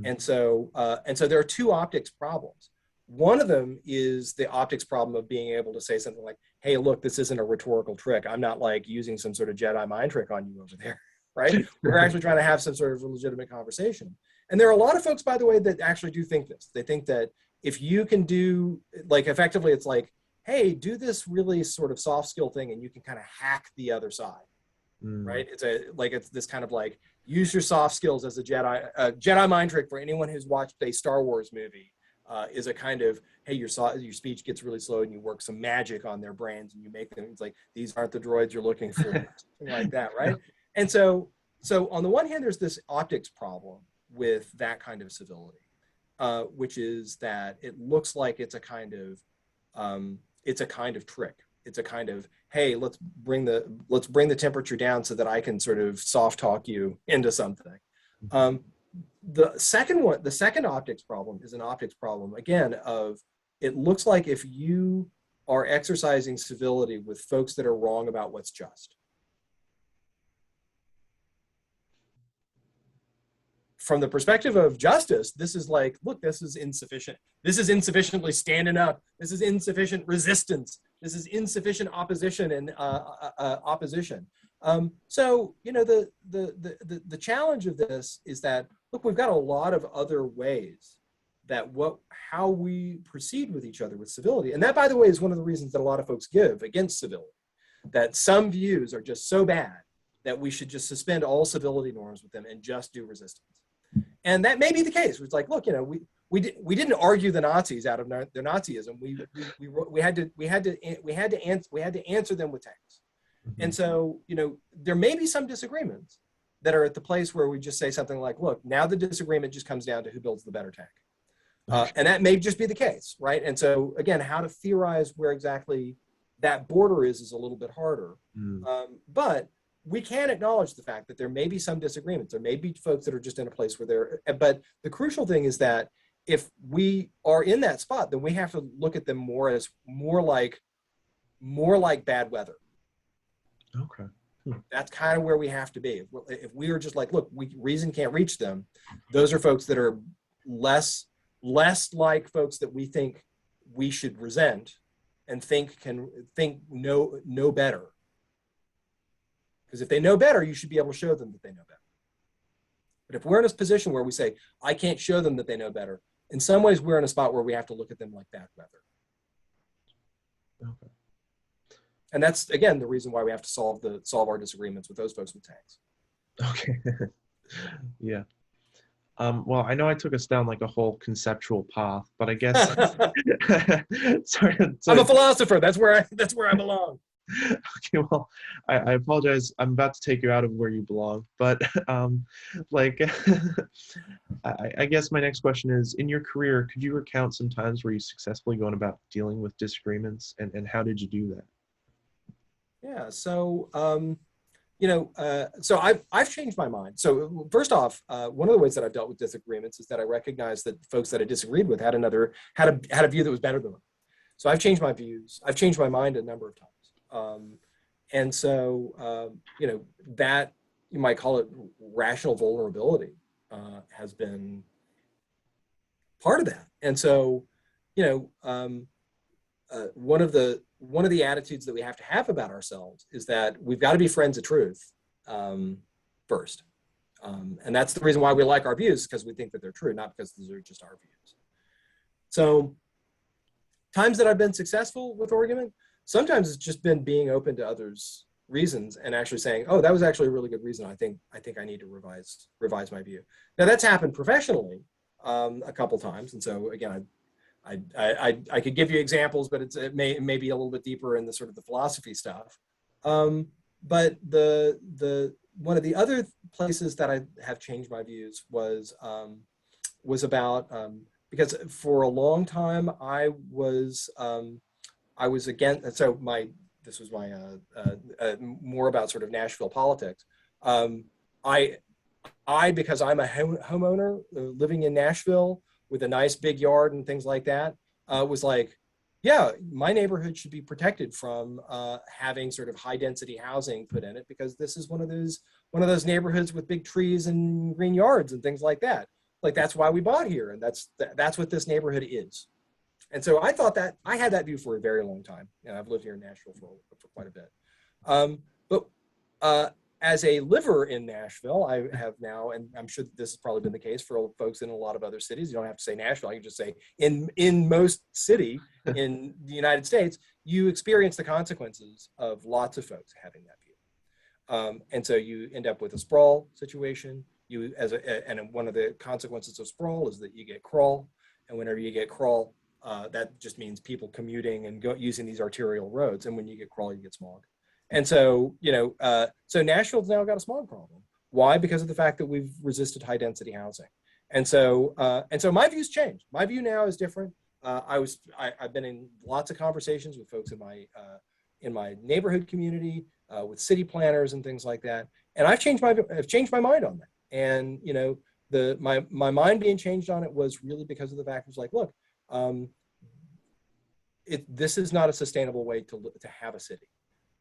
And so there are two optics problems. One of them is the optics problem of being able to say something like, hey, look, this isn't a rhetorical trick. I'm not like using some sort of Jedi mind trick on you over there, right? We're actually trying to have some sort of legitimate conversation. And there are a lot of folks, by the way, that actually do think this. They think that if you can do, like, effectively, it's like, hey, do this really sort of soft skill thing and you can kind of hack the other side, right? It's this kind of like, use your soft skills as a Jedi mind trick for anyone who's watched a Star Wars movie. Is a kind of, hey, your speech gets really slow and you work some magic on their brains and you make them, it's like, these aren't the droids you're looking for, something like that, right? And so on the one hand, there's this optics problem with that kind of civility. which is that it looks like it's a kind of trick. It's a kind of, hey, let's bring the temperature down so that I can sort of soft talk you into something. The second optics problem is an optics problem, again, of it looks like if you are exercising civility with folks that are wrong about what's just. From the perspective of justice, this is like, look, this is insufficient. This is insufficiently standing up. This is insufficient resistance. This is insufficient opposition and opposition. So, you know, the challenge of this is that, look, we've got a lot of other ways that how we proceed with each other with civility. And that, by the way, is one of the reasons that a lot of folks give against civility, that some views are just so bad that we should just suspend all civility norms with them and just do resistance. And that may be the case. It's like, look, you know, we didn't argue the Nazis out of their Nazism. We had to answer them with tanks. And so, you know, there may be some disagreements that are at the place where we just say something like, look, now the disagreement just comes down to who builds the better tank. And that may just be the case, right? And so, again, how to theorize where exactly that border is a little bit harder. But we can acknowledge the fact that there may be some disagreements. There may be folks that are just in a place where but the crucial thing is that if we are in that spot, then we have to look at them more like bad weather. Okay. That's kind of where we have to be. If we are just like, look, reason can't reach them, those are folks that are less like folks that we think we should resent and know better. Because if they know better, you should be able to show them that they know better. But if we're in a position where we say, I can't show them that they know better, in some ways we're in a spot where we have to look at them like bad weather. Okay. And that's, again, the reason why we have to solve our disagreements with those folks with tanks. Okay. Yeah. Well, I know I took us down like a whole conceptual path, but I guess sorry, I'm a philosopher. That's where I belong. Okay, well, I apologize. I'm about to take you out of where you belong, but like, I guess my next question is, in your career, could you recount some times where you successfully gone about dealing with disagreements, and how did you do that? Yeah, so you know, so I've changed my mind. So first off, one of the ways that I've dealt with disagreements is that I recognized that folks that I disagreed with had a view that was better than mine. So I've changed my views. I've changed my mind a number of times. And so, you know, that you might call it rational vulnerability has been part of that. And so, you know, one of the attitudes that we have to have about ourselves is that we've got to be friends of truth first. And that's the reason why we like our views, because we think that they're true, not because these are just our views. So times that I've been successful with argument, sometimes it's just been being open to others' reasons and actually saying, oh, that was actually a really good reason. I think I need to revise my view. Now that's happened professionally a couple times. And so again, I could give you examples, but it may be a little bit deeper in the sort of the philosophy stuff. But one of the other places that I have changed my views was about, because for a long time I was against, so this was my more about sort of Nashville politics. Because I'm a homeowner living in Nashville with a nice big yard and things like that, was like, yeah, my neighborhood should be protected from having sort of high density housing put in it, because this is one of those neighborhoods with big trees and green yards and things like that. Like, that's why we bought here, and that's what this neighborhood is. And so I thought that I had that view for a very long time, and I've lived here in Nashville for quite a bit. But as a liver in Nashville, I have now, and I'm sure this has probably been the case for folks in a lot of other cities. You don't have to say Nashville. I can just say in most city in the United States, you experience the consequences of lots of folks having that view. And so you end up with a sprawl situation. And one of the consequences of sprawl is that you get crawl. And whenever you get crawl, that just means people commuting and using these arterial roads. And when you get crawl, you get smog. And so, you know, so Nashville's now got a smog problem. Why? Because of the fact that we've resisted high density housing. And so my views changed. My view now is different. I've been in lots of conversations with folks in my neighborhood community, with city planners and things like that. And I've changed my mind on that. And, you know, my mind being changed on it was really because of the fact it was like, look, this is not a sustainable way to have a city.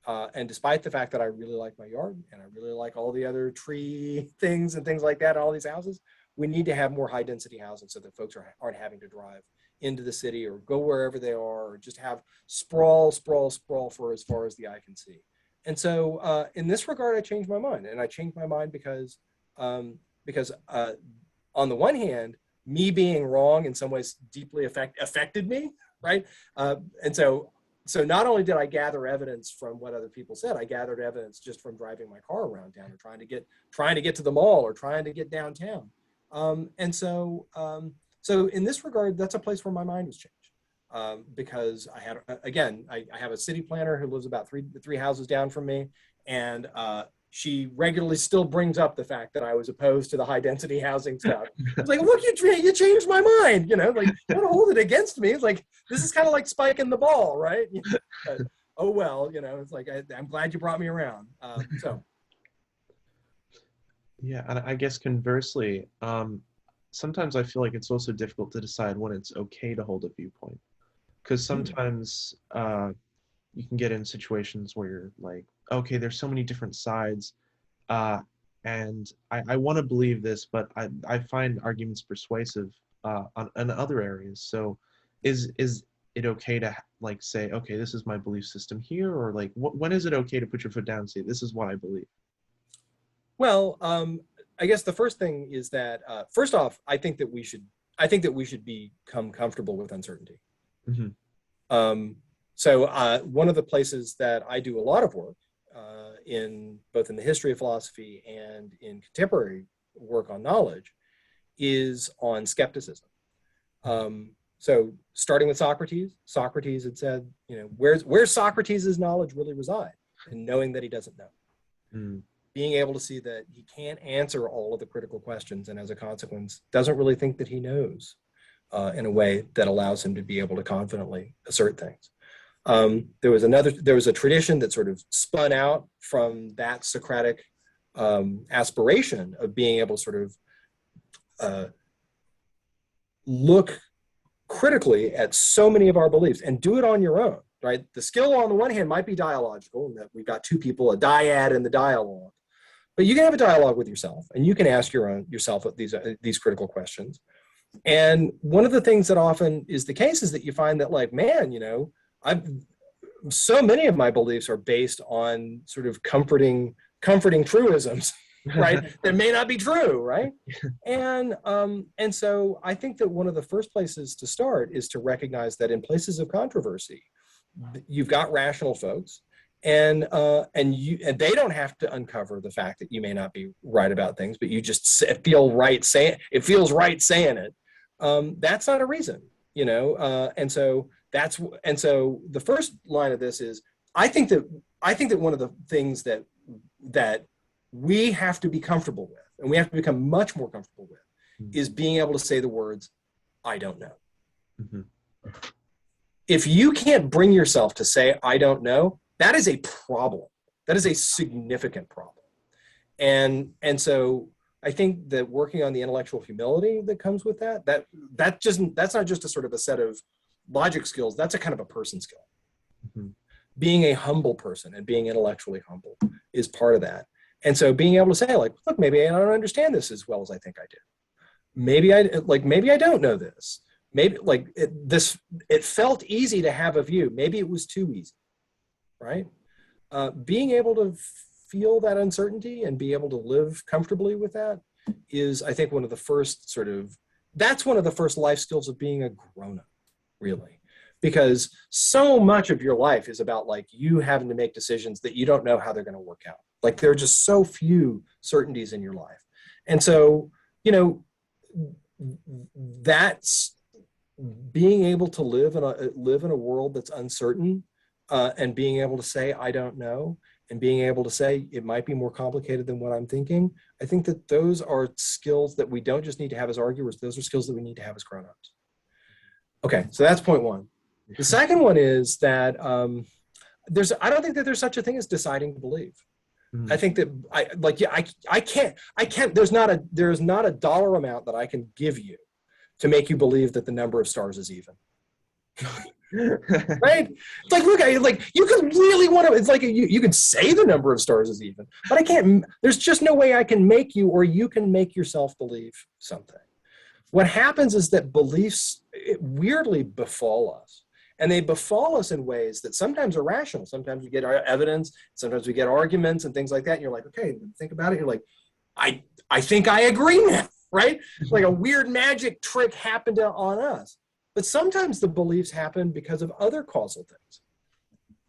And despite the fact that I really like my yard and I really like all the other tree things and things like that, all these houses, we need to have more high density housing so that folks aren't having to drive into the city or go wherever they are, or just have sprawl for as far as the eye can see. And so in this regard, I changed my mind. And I changed my mind because on the one hand, me being wrong in some ways deeply affected me, right? And so not only did I gather evidence from what other people said, I gathered evidence just from driving my car around town or trying to get to the mall or trying to get downtown. So in this regard, that's a place where my mind was changed, because I have a city planner who lives about three houses down from me, and she regularly still brings up the fact that I was opposed to the high density housing stuff. It's like, look, you changed my mind, you know, like, don't hold it against me. It's like, this is kind of like spiking the ball, right? But, oh, well, you know, it's like, I'm glad you brought me around. Yeah, and I guess conversely, sometimes I feel like it's also difficult to decide when it's okay to hold a viewpoint. Because sometimes you can get in situations where you're like, okay, there's so many different sides, and I want to believe this, but I find arguments persuasive on other areas. So is it okay to like say, okay, this is my belief system here, or like when is it okay to put your foot down and say, this is what I believe? Well, I guess the first thing is that first off, I think that we should become comfortable with uncertainty. Mm-hmm. So one of the places that I do a lot of work in both in the history of philosophy and in contemporary work on knowledge is on skepticism. So starting with Socrates had said, you know, where's Socrates' knowledge really reside? And knowing that he doesn't know. Mm. Being able to see that he can't answer all of the critical questions, and as a consequence, doesn't really think that he knows in a way that allows him to be able to confidently assert things. There was a tradition that sort of spun out from that Socratic aspiration of being able to sort of look critically at so many of our beliefs and do it on your own, right? The skill on the one hand might be dialogical, in that we've got two people, a dyad in the dialogue, but you can have a dialogue with yourself, and you can ask yourself these critical questions. And one of the things that often is the case is that you find that, like, man, you know, so many of my beliefs are based on sort of comforting truisms, right? That may not be true, right? And so I think that one of the first places to start is to recognize that in places of controversy, you've got rational folks, and they don't have to uncover the fact that you may not be right about things, but you just feels right saying it. That's not a reason, you know. And so the first line of this is, I think that one of the things that we have to be comfortable with, and we have to become much more comfortable with, is being able to say the words, I don't know. Mm-hmm. If you can't bring yourself to say, I don't know, that is a problem. That is a significant problem. And so I think that working on the intellectual humility that comes with that's not just a sort of a set of logic skills, that's a kind of a person skill. Mm-hmm. Being a humble person and being intellectually humble is part of that. And so being able to say, like, look, maybe I don't understand this as well as I think I do. Maybe I don't know this. Maybe it felt easy to have a view. Maybe it was too easy, right? Being able to feel that uncertainty and be able to live comfortably with that is, I think, one of the first life skills of being a grown-up, really. Because so much of your life is about, like, you having to make decisions that you don't know how they're going to work out. Like, there are just so few certainties in your life. And so, you know, that's being able to live in a world that's uncertain, and being able to say, I don't know, and being able to say it might be more complicated than what I'm thinking. I think that those are skills that we don't just need to have as arguers. Those are skills that we need to have as grown-ups. Okay, so that's point one. The second one is that I don't think that there's such a thing as deciding to believe. I think that I can't, there's not a dollar amount that I can give you to make you believe that the number of stars is even. Right? It's like, look, you could really want to, it's like you can say the number of stars is even, but I can't, there's just no way I can make you, or you can make yourself believe something. What happens is that beliefs weirdly befall us. And they befall us in ways that sometimes are rational. Sometimes we get our evidence, sometimes we get arguments and things like that. And you're like, okay, think about it. You're like, I think I agree now, right? Like a weird magic trick happened on us. But sometimes the beliefs happen because of other causal things.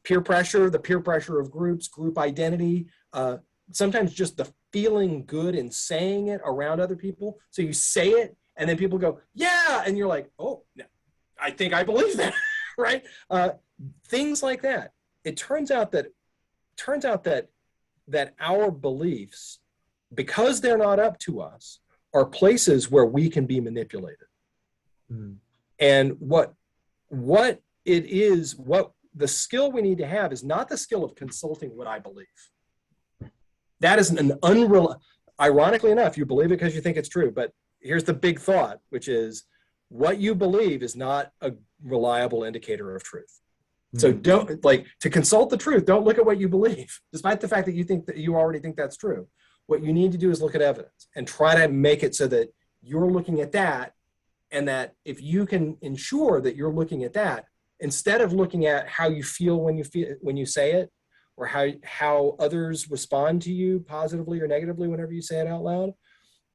Peer pressure, the peer pressure of groups, group identity, sometimes just the feeling good in saying it around other people. So you say it and then people go, yeah. And you're like, oh, I think I believe that. Right? Things like that. It turns out that our beliefs, because they're not up to us, are places where we can be manipulated. And what the skill we need to have is not the skill of consulting what I believe. That is ironically enough, you believe it because you think it's true. But here's the big thought, which is what you believe is not a reliable indicator of truth. So don't, to consult the truth, don't look at what you believe, despite the fact that you think that you already think that's true. What you need to do is look at evidence and try to make it so that you're looking at that, and that if you can ensure that you're looking at that, instead of looking at how you feel when you say it, or how others respond to you positively or negatively whenever you say it out loud,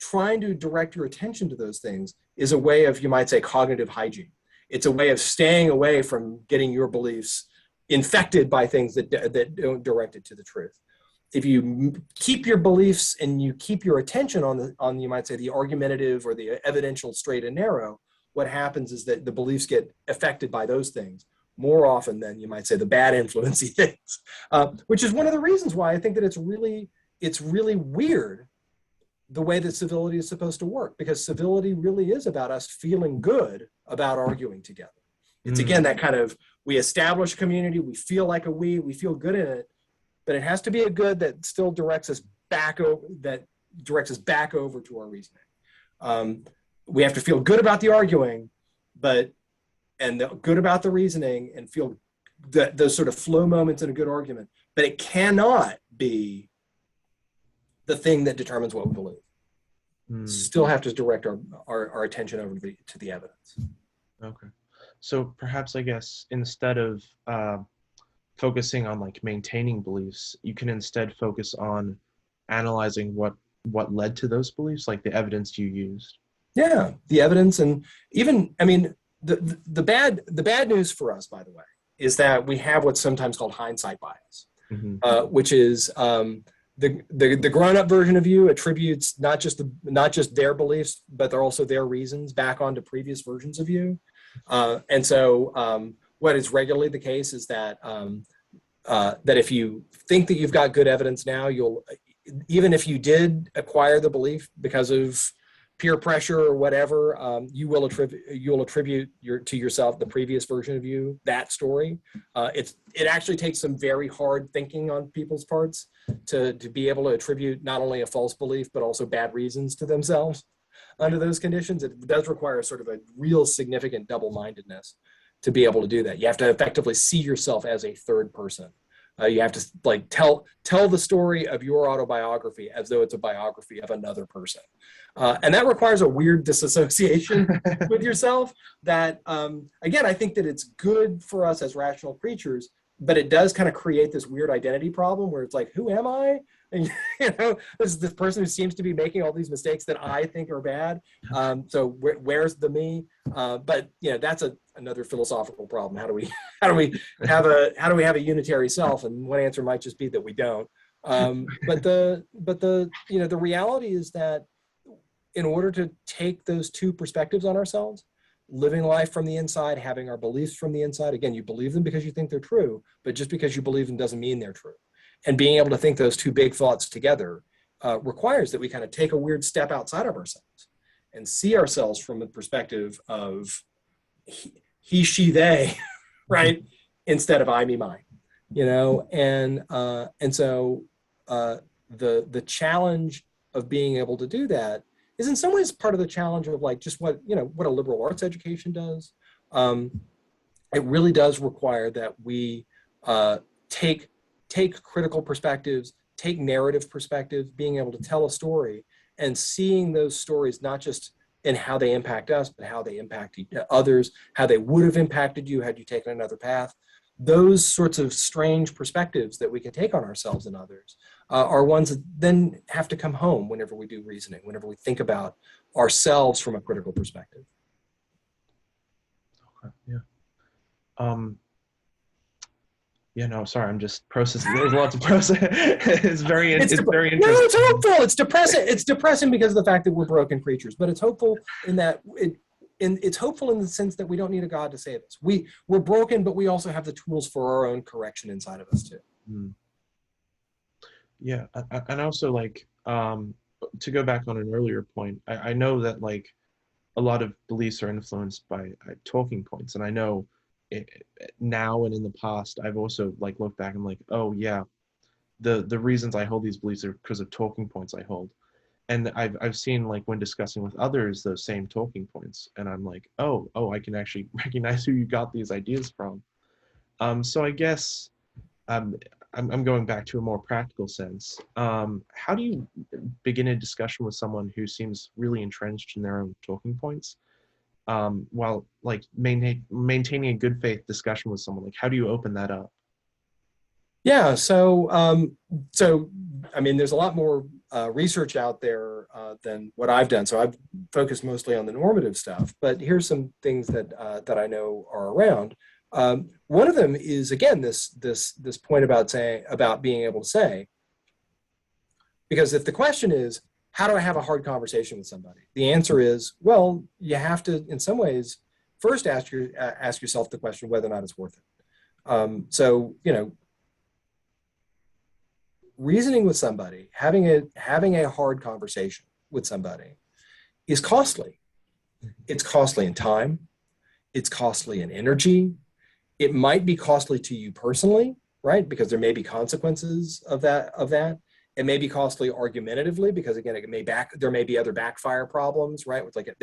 trying to direct your attention to those things is a way of, you might say, cognitive hygiene. It's a way of staying away from getting your beliefs infected by things that don't direct it to the truth. If you keep your beliefs and you keep your attention on you might say the argumentative or the evidential straight and narrow, what happens is that the beliefs get affected by those things more often than, you might say, the bad influencey things, which is one of the reasons why I think that it's really weird the way that civility is supposed to work, because civility really is about us feeling good about arguing together. It's again, that kind of, we establish a community, we feel like we feel good in it, but it has to be a good that still directs us back over, to our reasoning. We have to feel good about the arguing, and good about the reasoning, and feel those sort of flow moments in a good argument, but it cannot be the thing that determines what we believe. Still have to direct our attention over to the evidence. Okay. So perhaps, I guess, instead of focusing on maintaining beliefs, you can instead focus on analyzing what led to those beliefs, like the evidence you used. Yeah, the evidence. And even, I mean, the bad news for us, by the way, is that we have what's sometimes called hindsight bias, which is the grown-up version of you attributes not just their beliefs, but they're also their reasons back onto previous versions of you. And so what is regularly the case is that that if you think that you've got good evidence now, even if you did acquire the belief because of peer pressure or whatever, you'll attribute to yourself the previous version of you, that story. It actually takes some very hard thinking on people's parts to be able to attribute not only a false belief, but also bad reasons to themselves under those conditions. It does require sort of a real significant double-mindedness to be able to do that. You have to effectively see yourself as a third person. You have to tell the story of your autobiography as though it's a biography of another person. And that requires a weird disassociation with yourself that, again, I think that it's good for us as rational creatures, but it does kind of create this weird identity problem where it's like, who am I? And, this is this person who seems to be making all these mistakes that I think are bad. So where's the me? But that's another philosophical problem. How do we have a unitary self? And one answer might just be that we don't. But the reality is that in order to take those two perspectives on ourselves, living life from the inside, having our beliefs from the inside, again, you believe them because you think they're true, but just because you believe them doesn't mean they're true. And being able to think those two big thoughts together requires that we kind of take a weird step outside of ourselves and see ourselves from the perspective of he, she, they, right? Instead of I, me, mine, you know? And so the challenge of being able to do that is in some ways part of the challenge of like just what, you know, what a liberal arts education does. It really does require that we take critical perspectives, take narrative perspectives, being able to tell a story and seeing those stories, not just in how they impact us, but how they impact others, how they would have impacted you had you taken another path. Those sorts of strange perspectives that we can take on ourselves and others are ones that then have to come home whenever we do reasoning, whenever we think about ourselves from a critical perspective. Okay, yeah. Yeah, no, sorry, I'm just processing. There's a lot to process. It's very interesting. No, it's hopeful. It's depressing. It's depressing because of the fact that we're broken creatures, but it's hopeful in that it's hopeful in the sense that we don't need a God to save us. We're broken, but we also have the tools for our own correction inside of us too. Mm. Yeah, and also like to go back on an earlier point, I know that like a lot of beliefs are influenced by talking points, and I know now and in the past I've also like looked back and like, oh yeah, the reasons I hold these beliefs are because of talking points I hold. And I've seen like when discussing with others those same talking points, and I'm like, oh, I can actually recognize who you got these ideas from. So I guess I'm going back to a more practical sense. How do you begin a discussion with someone who seems really entrenched in their own talking points, while like maintaining a good faith discussion with someone? Like, how do you open that up? Yeah, so I mean, there's a lot more research out there than what I've done. So I've focused mostly on the normative stuff, but here's some things that I know are around. One of them is, again, this point about being able to say, because if the question is, how do I have a hard conversation with somebody? The answer is, well, you have to, in some ways, first ask yourself the question whether or not it's worth it. So, you know, reasoning with somebody, having a hard conversation with somebody is costly. It's costly in time. It's costly in energy. It might be costly to you personally, right? Because there may be consequences of that. It may be costly argumentatively because, again, there may be other backfire problems, right? With like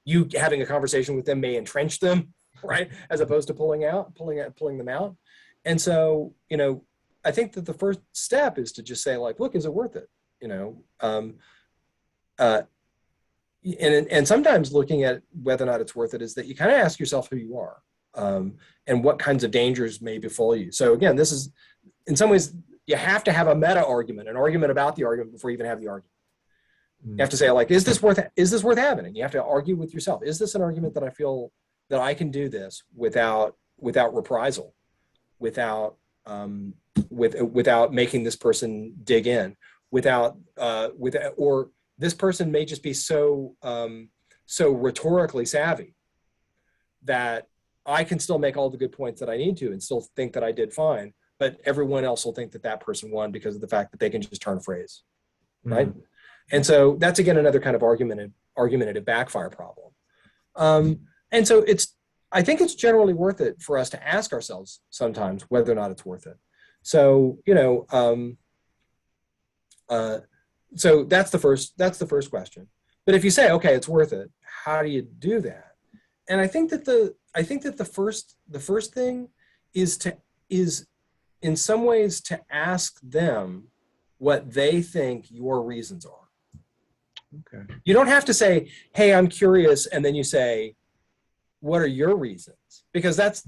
you having a conversation with them may entrench them, right? As opposed to pulling them out. And so, you know, I think that the first step is to just say, like, look, is it worth it? You know, and sometimes looking at whether or not it's worth it is that you kind of ask yourself who you are, and what kinds of dangers may befall you. So again, this is, in some ways, you have to have a meta argument, an argument about the argument before you even have the argument. You have to say, like, is this worth having? And you have to argue with yourself. Is this an argument that I feel that I can do this without reprisal, without making this person dig in, or this person may just be so rhetorically savvy that I can still make all the good points that I need to and still think that I did fine, but everyone else will think that person won because of the fact that they can just turn a phrase, right? Mm-hmm. And so that's, again, another kind of argumentative backfire problem. And so I think it's generally worth it for us to ask ourselves sometimes whether or not it's worth it. So, you know, so that's the first question. But if you say, okay, it's worth it, how do you do that? And I think that the first thing is in some ways to ask them what they think your reasons are. Okay. You don't have to say, hey, I'm curious, and then you say, what are your reasons? Because that's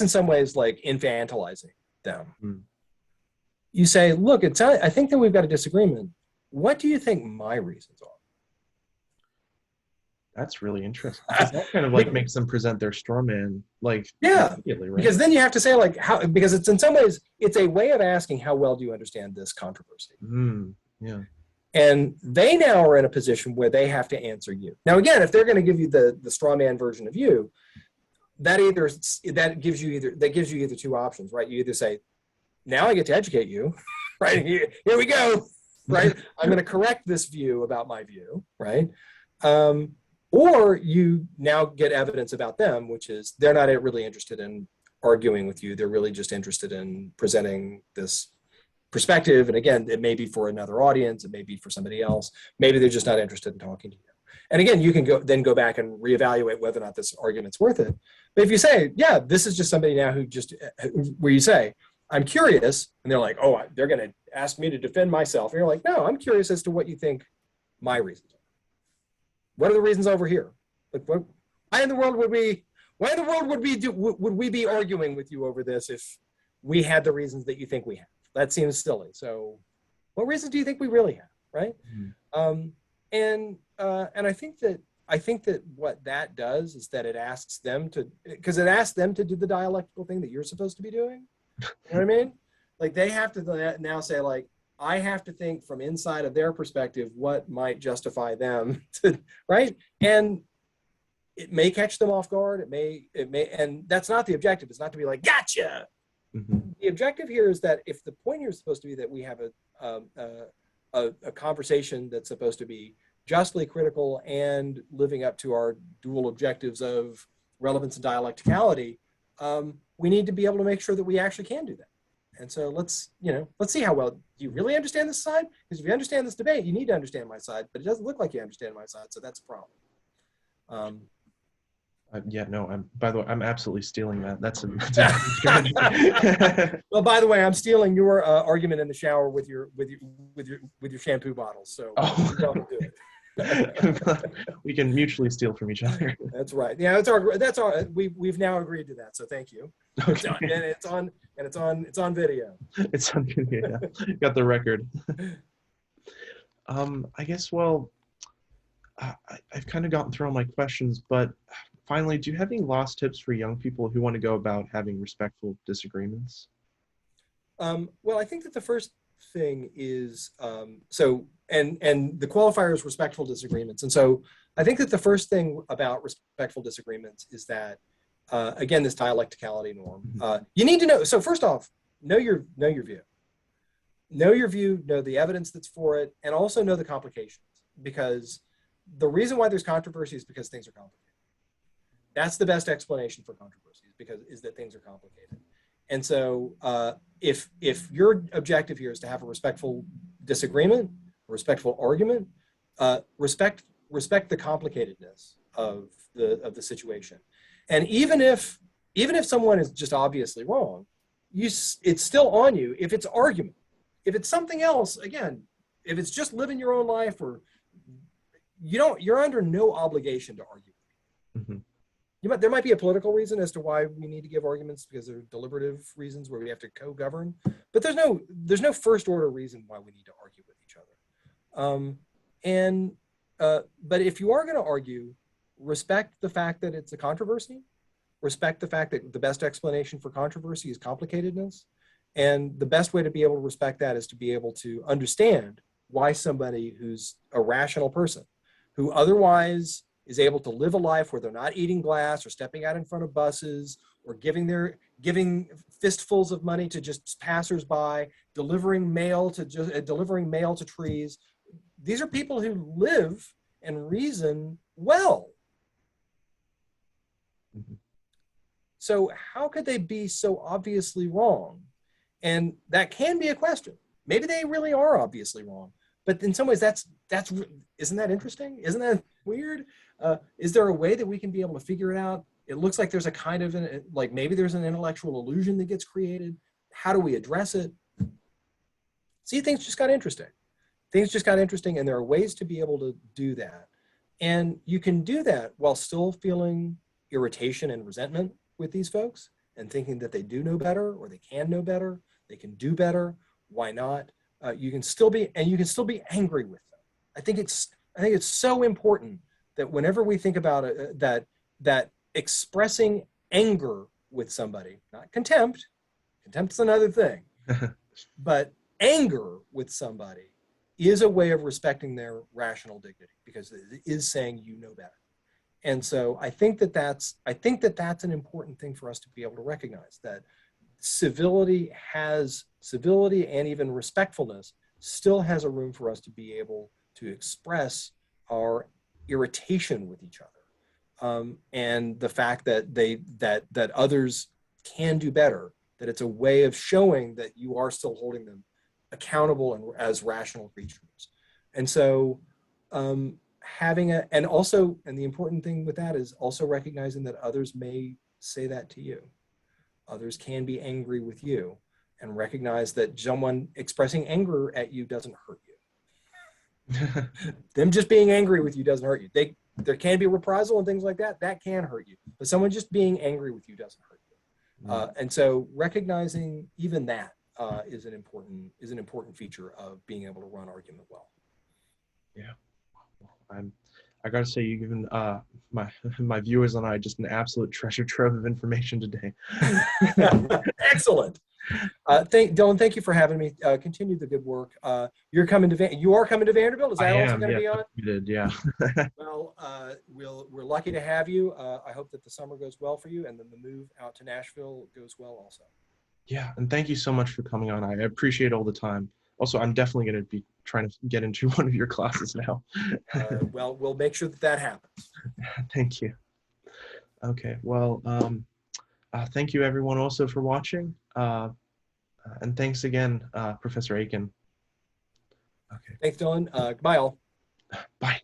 in some ways like infantilizing them. Mm. You say, look, I think that we've got a disagreement. What do you think my reasons are? That's really interesting. That kind of like makes them present their strawman, like, yeah, right? Because then you have to say, like, how, because it's in some ways it's a way of asking how well do you understand this controversy. Yeah. And they now are in a position where they have to answer you. Now, again, if they're going to give you the straw man version of you, that gives you either two options, right? You either say, now I get to educate you, right? Here we go, right? I'm going to correct this view about my view, right? Or you now get evidence about them, which is they're not really interested in arguing with you. They're really just interested in presenting this perspective. And again, it may be for another audience. It may be for somebody else. Maybe they're just not interested in talking to you. And again, you can go back and reevaluate whether or not this argument's worth it. But if you say, yeah, this is just somebody now where you say, I'm curious, and they're like, oh, they're going to ask me to defend myself. And you're like, no, I'm curious as to what you think my reasons are. What are the reasons over here? Like, why in the world would we be arguing with you over this if we had the reasons that you think we have? That seems silly. So, what reasons do you think we really have, right? Mm-hmm. And I think that what that does is that it asks them to do the dialectical thing that you're supposed to be doing. You know what I mean? Like they have to now say like, I have to think from inside of their perspective what might justify them to, right? And it may catch them off guard. It may, and that's not the objective. It's not to be like, gotcha. Mm-hmm. The objective here is that if the point here is supposed to be that we have a conversation that's supposed to be justly critical and living up to our dual objectives of relevance and dialecticality, we need to be able to make sure that we actually can do that. And so let's see how well, do you really understand this side? Because if you understand this debate, you need to understand my side, but it doesn't look like you understand my side, so that's a problem. Yeah, no, by the way, I'm absolutely stealing that. That's a strategy. Well, by the way, I'm stealing your argument in the shower with your shampoo bottles, so don't do it. We can mutually steal from each other. That's right. Yeah, that's our. We've now agreed to that. So thank you. Okay. It's on video. It's on video. Yeah. Got the record. I guess. Well, I've kind of gotten through all my questions, but finally, do you have any lost tips for young people who want to go about having respectful disagreements? Well, I think that the first thing is and the qualifier is respectful disagreements. And so I think that the first thing about respectful disagreements is that, again, this dialecticality norm. You need to know. So first off, know your view. Know your view, know the evidence that's for it, and also know the complications. Because the reason why there's controversy is because things are complicated. That's the best explanation for controversy is that things are complicated. And so if your objective here is to have a respectful disagreement, a respectful argument, respect the complicatedness of the situation. And even if someone is just obviously wrong, it's still on you if it's argument. If it's something else, again, if it's just living your own life, or you're under no obligation to argue. Mm-hmm. There might be a political reason as to why we need to give arguments, because there are deliberative reasons where we have to co-govern, but there's no first order reason why we need to argue with each other. But if you are going to argue, respect the fact that it's a controversy, respect the fact that the best explanation for controversy is complicatedness. And the best way to be able to respect that is to be able to understand why somebody who's a rational person, who otherwise is able to live a life where they're not eating glass or stepping out in front of buses or giving fistfuls of money to just passersby, delivering mail to trees. These are people who live and reason well. Mm-hmm. So how could they be so obviously wrong? And that can be a question. Maybe they really are obviously wrong, but in some ways isn't that interesting? Isn't that weird? Is there a way that we can be able to figure it out? It looks like there's a kind of maybe there's an intellectual illusion that gets created. How do we address it? See, things just got interesting. And there are ways to be able to do that. And you can do that while still feeling irritation and resentment with these folks and thinking that they do know better, or they can know better, they can do better. Why not? You can still be angry with them. I think it's so important that whenever we think about it, that expressing anger with somebody, not contempt, contempt's another thing, but anger with somebody is a way of respecting their rational dignity, because it is saying you know better. And so I think that that's an important thing for us to be able to recognize, that civility and even respectfulness still has a room for us to be able to express our irritation with each other, and the fact that that others can do better, that it's a way of showing that you are still holding them accountable and as rational creatures. And so having and the important thing with that is also recognizing that others may say that to you. Others can be angry with you, and recognize that someone expressing anger at you doesn't hurt you. Them just being angry with you doesn't hurt you. There can be reprisal and things like that. That can hurt you. But someone just being angry with you doesn't hurt you. And so recognizing even that is an important feature of being able to run argument well. Yeah. I gotta say, you've given my viewers and I just an absolute treasure trove of information today. Excellent. Dylan, thank you for having me. Continue the good work. You are coming to Vanderbilt. Is that also going to be on? You did, yeah. Well, we're lucky to have you. I hope that the summer goes well for you, and then the move out to Nashville goes well also. Yeah, and thank you so much for coming on. I appreciate all the time. Also, I'm definitely going to be trying to get into one of your classes now. Well, we'll make sure that happens. Thank you. Okay, well, thank you everyone also for watching. And thanks again, Professor Aikin. Okay. Thanks, Dylan. Goodbye, all. Bye.